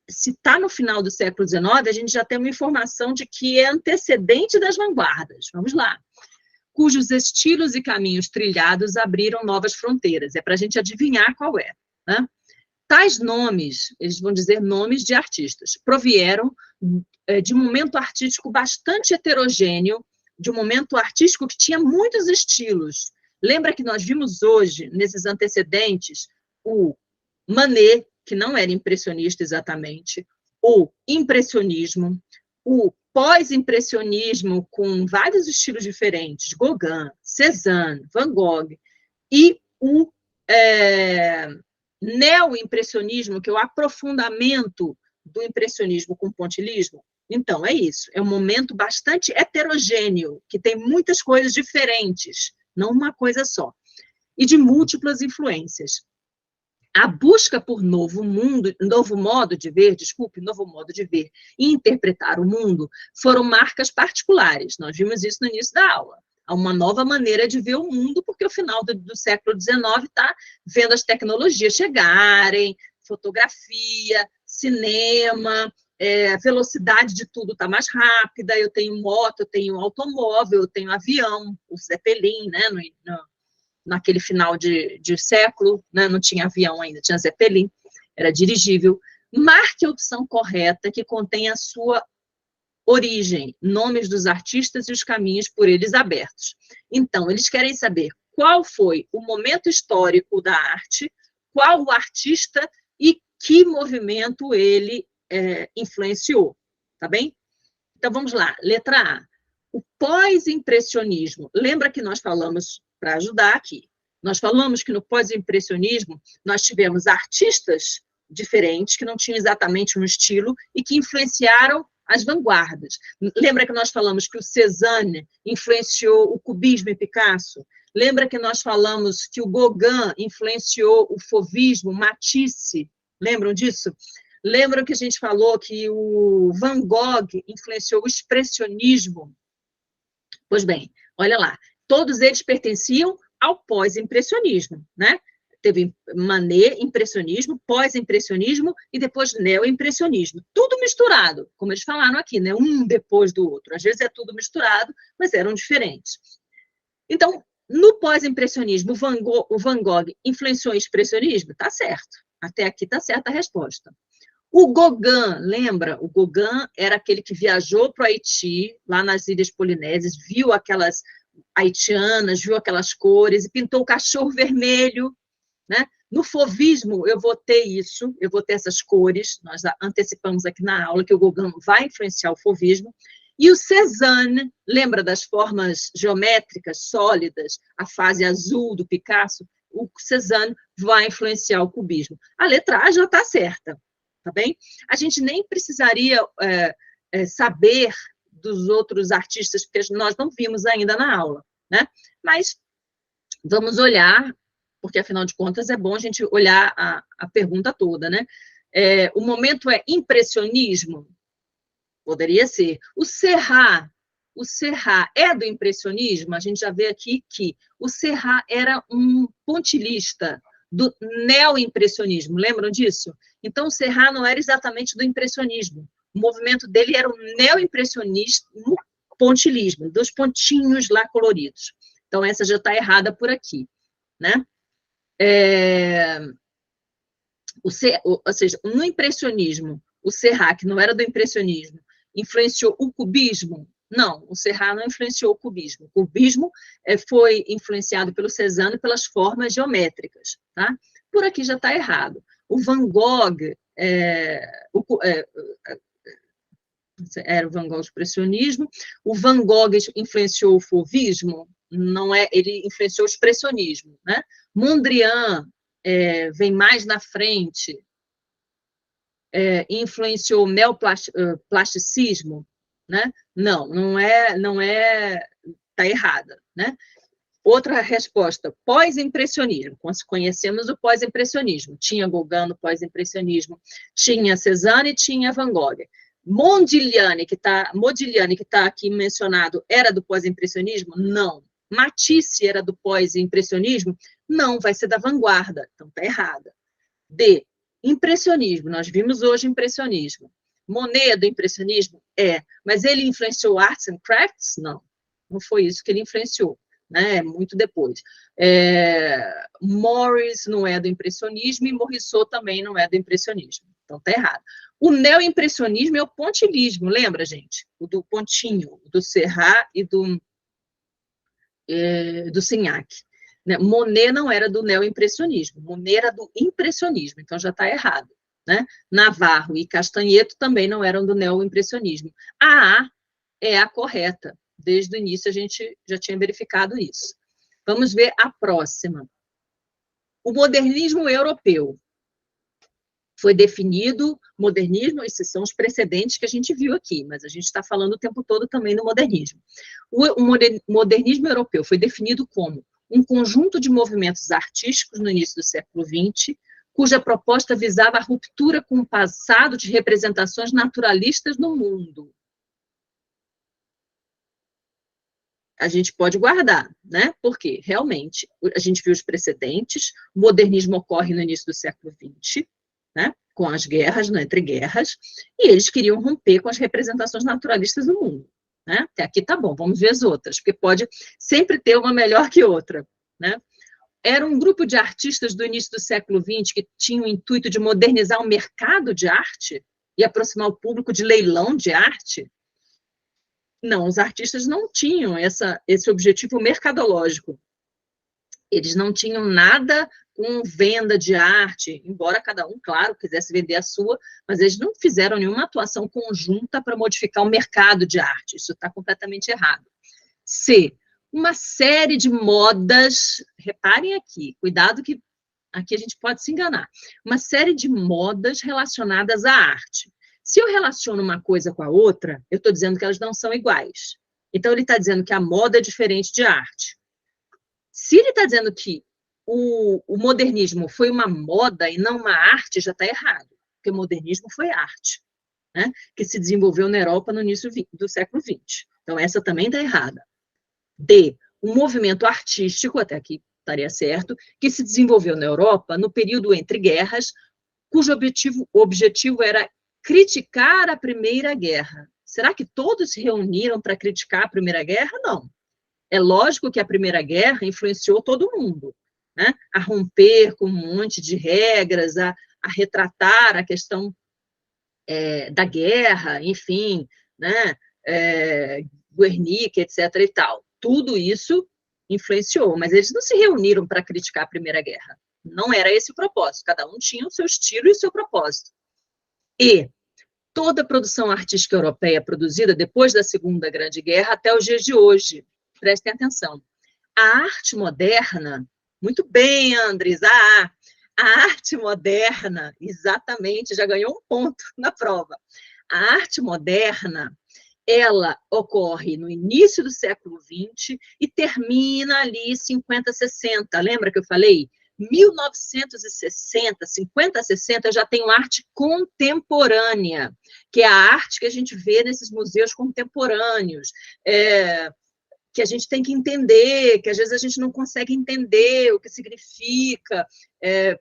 se está no final do século XIX, a gente já tem uma informação de que é antecedente das vanguardas. Vamos lá. Cujos estilos e caminhos trilhados abriram novas fronteiras. É para a gente adivinhar qual é, né? Tais nomes, eles vão dizer nomes de artistas, provieram de um momento artístico bastante heterogêneo, de um momento artístico que tinha muitos estilos. Lembra que nós vimos hoje, nesses antecedentes, o Manet, que não era impressionista exatamente, o impressionismo, o pós-impressionismo com vários estilos diferentes, Gauguin, Cézanne, Van Gogh, e o neo-impressionismo, que é o aprofundamento do impressionismo com pontilhismo. Então, é isso, é um momento bastante heterogêneo, que tem muitas coisas diferentes, não uma coisa só, e de múltiplas influências. A busca por novo modo de ver e interpretar o mundo foram marcas particulares. Nós vimos isso no início da aula. Há uma nova maneira de ver o mundo, porque o final do século XIX está vendo as tecnologias chegarem, fotografia, cinema, a velocidade de tudo está mais rápida, eu tenho moto, eu tenho automóvel, eu tenho avião, o Zeppelin, né, naquele final de século, né, não tinha avião ainda, tinha Zeppelin, era dirigível. Marque a opção correta que contém a sua origem, nomes dos artistas e os caminhos por eles abertos. Então, eles querem saber qual foi o momento histórico da arte, qual o artista e que movimento ele influenciou, tá bem? Então, vamos lá, letra A. O pós-impressionismo, lembra que nós falamos, para ajudar aqui, nós falamos que no pós-impressionismo nós tivemos artistas diferentes, que não tinham exatamente um estilo, e que influenciaram as vanguardas. Lembra que nós falamos que o Cézanne influenciou o cubismo e Picasso? Lembra que nós falamos que o Gauguin influenciou o fauvismo, Matisse? Lembram disso? Lembram que a gente falou que o Van Gogh influenciou o expressionismo? Pois bem, olha lá, todos eles pertenciam ao pós-impressionismo, né? Teve Manet, impressionismo, pós-impressionismo e depois neo-impressionismo. Tudo misturado, como eles falaram aqui, né? Um depois do outro. Às vezes é tudo misturado, mas eram diferentes. Então, no pós-impressionismo, o Van Gogh influenciou o expressionismo? Tá certo. Até aqui tá certa a resposta. O Gauguin, lembra? O Gauguin era aquele que viajou para o Haiti, lá nas Ilhas Polinésias, viu aquelas haitianas, viu aquelas cores, e pintou o cachorro vermelho, né? No fauvismo, eu vou ter isso, eu vou ter essas cores, nós antecipamos aqui na aula que o Gauguin vai influenciar o fauvismo, e o Cézanne, lembra das formas geométricas sólidas, a fase azul do Picasso? O Cézanne vai influenciar o cubismo. A letra A já está certa, tá bem? A gente nem precisaria saber dos outros artistas, porque nós não vimos ainda na aula, né? Mas vamos olhar, porque, afinal de contas, é bom a gente olhar a pergunta toda, né? O momento é impressionismo? Poderia ser. O Serrat é do impressionismo? A gente já vê aqui que o Serrat era um pontilhista do neoimpressionismo, lembram disso? Então, o Serrat não era exatamente do impressionismo. O movimento dele era o neoimpressionismo pontilismo, dos pontinhos lá coloridos. Então, essa já está errada por aqui, né? Ou seja, no impressionismo, o Serrat, que não era do impressionismo, influenciou o cubismo? Não, o Serrat não influenciou o cubismo. O cubismo foi influenciado pelo Cézanne pelas formas geométricas, tá? Por aqui já está errado. O Van Gogh era o Van Gogh expressionismo. O Van Gogh influenciou o fauvismo? Não é, ele influenciou o expressionismo, né? Mondrian vem mais na frente, influenciou o neoplasticismo, né? Não é, está errada, né? Outra resposta, pós-impressionismo. Conhecemos o pós-impressionismo. Tinha Gauguin no pós-impressionismo, tinha Cézanne e tinha Van Gogh. Modigliani, que está aqui mencionado, era do pós-impressionismo? Não. Matisse era do pós-impressionismo? Não, vai ser da vanguarda, então está errada. D, impressionismo, nós vimos hoje impressionismo. Monet é do impressionismo? Mas ele influenciou Arts and Crafts? Não, não foi isso que ele influenciou, né? Muito depois. Morris não é do impressionismo e Morisot também não é do impressionismo, então está errado. O neoimpressionismo é o pontilismo, lembra, gente? O do pontinho, do Serrat e do Signac. Né? Monet não era do neoimpressionismo, Monet era do impressionismo, então já está errado. Né? Navarro e Castanheto também não eram do neoimpressionismo. A é a correta, desde o início a gente já tinha verificado isso. Vamos ver a próxima. O modernismo europeu. Foi definido, modernismo, esses são os precedentes que a gente viu aqui, mas a gente está falando o tempo todo também do modernismo. O modernismo europeu foi definido como um conjunto de movimentos artísticos no início do século XX, cuja proposta visava a ruptura com o passado de representações naturalistas no mundo. A gente pode guardar, né? Porque, realmente, a gente viu os precedentes, o modernismo ocorre no início do século XX, né, com as guerras, entre guerras, e eles queriam romper com as representações naturalistas do mundo. Né? Até aqui tá bom, vamos ver as outras, porque pode sempre ter uma melhor que outra. Né? Era um grupo de artistas do início do século XX que tinha o intuito de modernizar o mercado de arte e aproximar o público de leilão de arte. Não, os artistas não tinham esse objetivo mercadológico. Eles não tinham nada com venda de arte, embora cada um, claro, quisesse vender a sua, mas eles não fizeram nenhuma atuação conjunta para modificar o mercado de arte. Isso está completamente errado. C, uma série de modas, reparem aqui, cuidado que aqui a gente pode se enganar, uma série de modas relacionadas à arte. Se eu relaciono uma coisa com a outra, eu estou dizendo que elas não são iguais. Então, ele está dizendo que a moda é diferente de arte. Se ele está dizendo que o modernismo foi uma moda e não uma arte, já está errado, porque o modernismo foi arte, né, que se desenvolveu na Europa no início do século XX. Então, essa também está errada. D, um movimento artístico, até aqui estaria certo, que se desenvolveu na Europa no período entre guerras, cujo objetivo era criticar a Primeira Guerra. Será que todos se reuniram para criticar a Primeira Guerra? Não. É lógico que a Primeira Guerra influenciou todo mundo, né? A romper com um monte de regras, a retratar a questão da guerra, enfim, né, Guernica, etc. e tal. Tudo isso influenciou, mas eles não se reuniram para criticar a Primeira Guerra. Não era esse o propósito, cada um tinha o seu estilo e o seu propósito. E toda a produção artística europeia produzida depois da Segunda Grande Guerra até os dias de hoje, prestem atenção, a arte moderna, muito bem, Andres, a arte moderna, exatamente, já ganhou um ponto na prova. A arte moderna, ela ocorre no início do século XX e termina ali 50, 60. Lembra que eu falei? 1960, 50, 60, já tem arte contemporânea, que é a arte que a gente vê nesses museus contemporâneos, que a gente tem que entender, que às vezes a gente não consegue entender o que significa,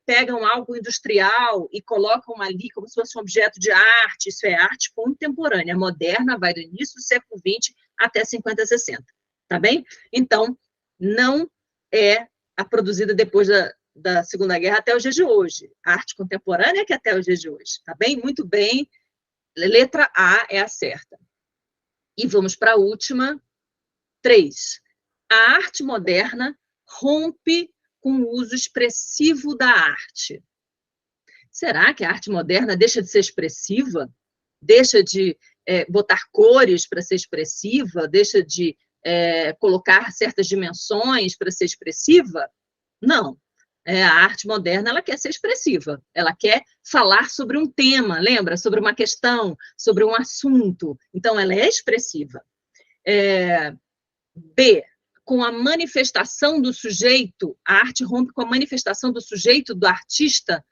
pegam algo industrial e colocam ali como se fosse um objeto de arte, isso é arte contemporânea, moderna, vai do início do século XX até 50, 60, tá bem? Então, não é a produzida depois da Segunda Guerra até os dias de hoje, a arte contemporânea que é até os dias de hoje, tá bem? Muito bem, letra A é a certa. E vamos para a última. 3. A arte moderna rompe com o uso expressivo da arte. Será que a arte moderna deixa de ser expressiva? Deixa de botar cores para ser expressiva? Deixa de colocar certas dimensões para ser expressiva? Não. A arte moderna ela quer ser expressiva, ela quer falar sobre um tema, lembra? Sobre uma questão, sobre um assunto. Então, ela é expressiva. B, com a manifestação do sujeito, a arte rompe com a manifestação do sujeito, do artista,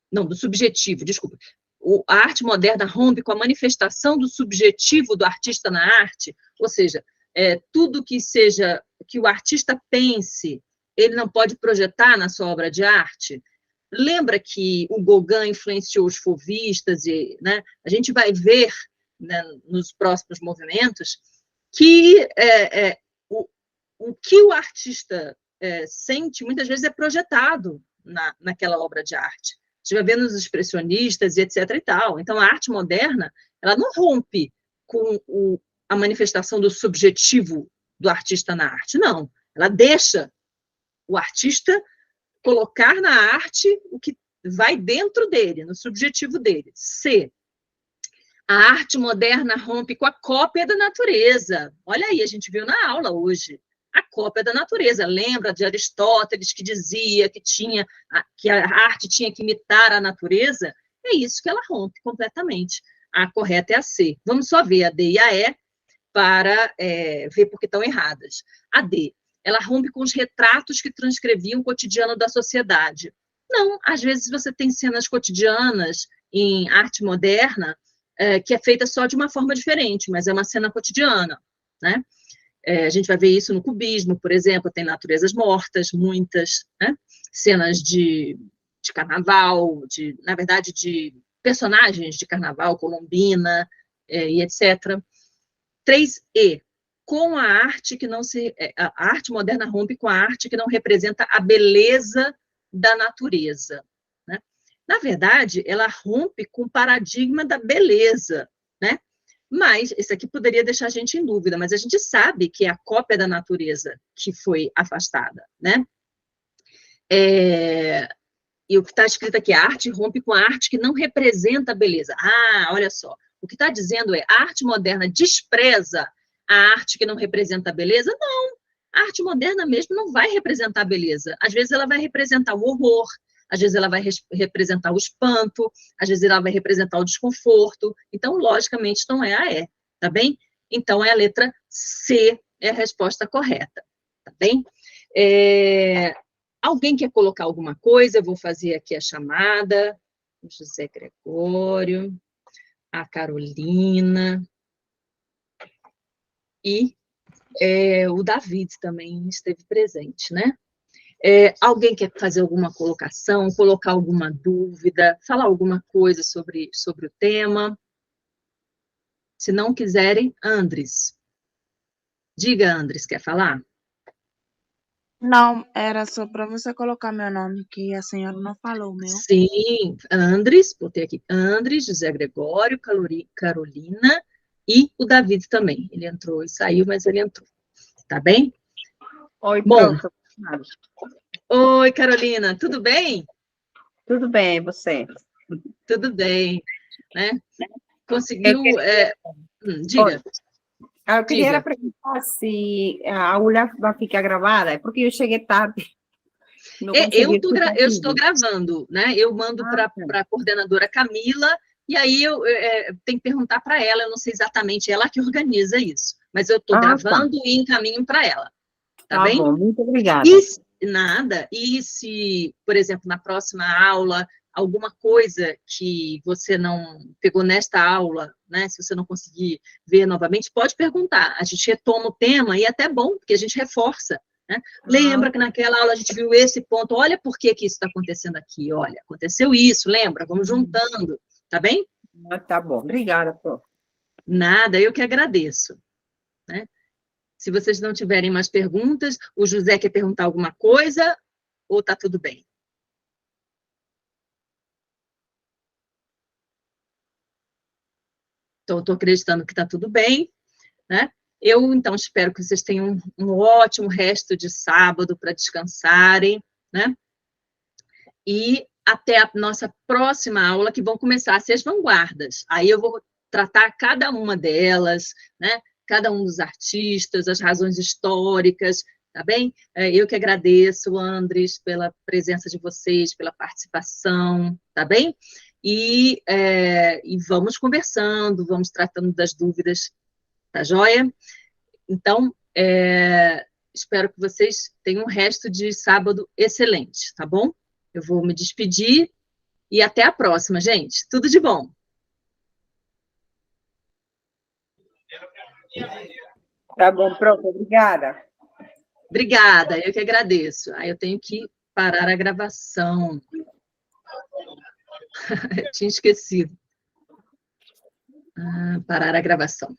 não, do subjetivo, desculpa. A arte moderna rompe com a manifestação do subjetivo do artista na arte, ou seja, tudo que seja, que o artista pense, ele não pode projetar na sua obra de arte. Lembra que o Gauguin influenciou os fauvistas, e, né, a gente vai ver, né, nos próximos movimentos, que o que o artista sente, muitas vezes, é projetado naquela obra de arte. A gente vai ver nos expressionistas e etc. e tal. Então, a arte moderna, ela não rompe com a manifestação do subjetivo do artista na arte, não. Ela deixa o artista colocar na arte o que vai dentro dele, no subjetivo dele. C. A arte moderna rompe com a cópia da natureza. Olha aí, a gente viu na aula hoje. A cópia da natureza. Lembra de Aristóteles que dizia que a arte tinha que imitar a natureza? É isso que ela rompe completamente. A correta é a C. Vamos só ver a D e a E para ver porque estão erradas. A D, ela rompe com os retratos que transcreviam o cotidiano da sociedade. Não, às vezes você tem cenas cotidianas em arte moderna que é feita só de uma forma diferente, mas é uma cena cotidiana, né? A gente vai ver isso no cubismo, por exemplo, tem naturezas mortas, muitas, né? Cenas de carnaval, na verdade, de personagens de carnaval, Colombina, e etc. 3E, com a arte que não se... A arte moderna rompe com a arte que não representa a beleza da natureza, né? Na verdade, ela rompe com o paradigma da beleza, né? Mas, isso aqui poderia deixar a gente em dúvida, mas a gente sabe que é a cópia da natureza que foi afastada, né? E o que está escrito aqui, a arte rompe com a arte que não representa a beleza. Ah, olha só, o que está dizendo é, a arte moderna despreza a arte que não representa a beleza? Não, a arte moderna mesmo não vai representar a beleza. Às vezes ela vai representar o horror, às vezes ela vai representar o espanto, às vezes ela vai representar o desconforto. Então, logicamente, não é a E, tá bem? Então, é a letra C, é a resposta correta, tá bem? Alguém quer colocar alguma coisa? Eu vou fazer aqui a chamada. O José Gregório, a Carolina e o David também esteve presente, né? Alguém quer fazer alguma colocação, colocar alguma dúvida, falar alguma coisa sobre o tema? Se não quiserem, Andres. Diga, Andres, quer falar? Não, era só para você colocar meu nome, que a senhora não falou o meu. Sim, Andres, botei aqui, Andres, José Gregório, Carolina e o David também. Ele entrou e saiu, mas ele entrou. Tá bem? Oi, Bom, prof. oi, Carolina, tudo bem? Tudo bem, e você? Tudo bem, né? Eu Conseguiu... queria, diga, eu queria diga. perguntar se a aula vai ficar gravada, porque eu cheguei tarde, não consegui escutar Eu estou tudo. gravando, né? Eu mando para Tá. a coordenadora Camila, e aí eu tenho que perguntar para ela, eu não sei exatamente, ela que organiza isso, mas eu estou Tá. gravando e encaminho para ela, tá Tá bem? bom, muito obrigada. E se, por exemplo, na próxima aula, alguma coisa que você não pegou nesta aula, né? Se você não conseguir ver novamente, pode perguntar. A gente retoma o tema e é até bom, porque a gente reforça. Né? Lembra que naquela aula a gente viu esse ponto, olha por que isso está acontecendo aqui, olha, aconteceu isso, lembra? Vamos juntando, tá bem? Tá bom, obrigada, prof. Nada, eu que agradeço. Né? Se vocês não tiverem mais perguntas, o José quer perguntar alguma coisa ou está tudo bem? Então, estou acreditando que está tudo bem, né? Eu, então, espero que vocês tenham um ótimo resto de sábado para descansarem, né? E até a nossa próxima aula, que vão começar a ser as vanguardas. Aí eu vou tratar cada uma delas, né? Cada um dos artistas, as razões históricas, tá bem? Eu que agradeço, Andres, pela presença de vocês, pela participação, tá bem? E vamos conversando, vamos tratando das dúvidas, tá joia? Então, espero que vocês tenham um resto de sábado excelente, tá bom? Eu vou me despedir e até a próxima, gente. Tudo de bom. Tá bom, prof, obrigada. Obrigada, eu que agradeço. Aí eu tenho que parar a gravação. Eu tinha esquecido. Parar a gravação.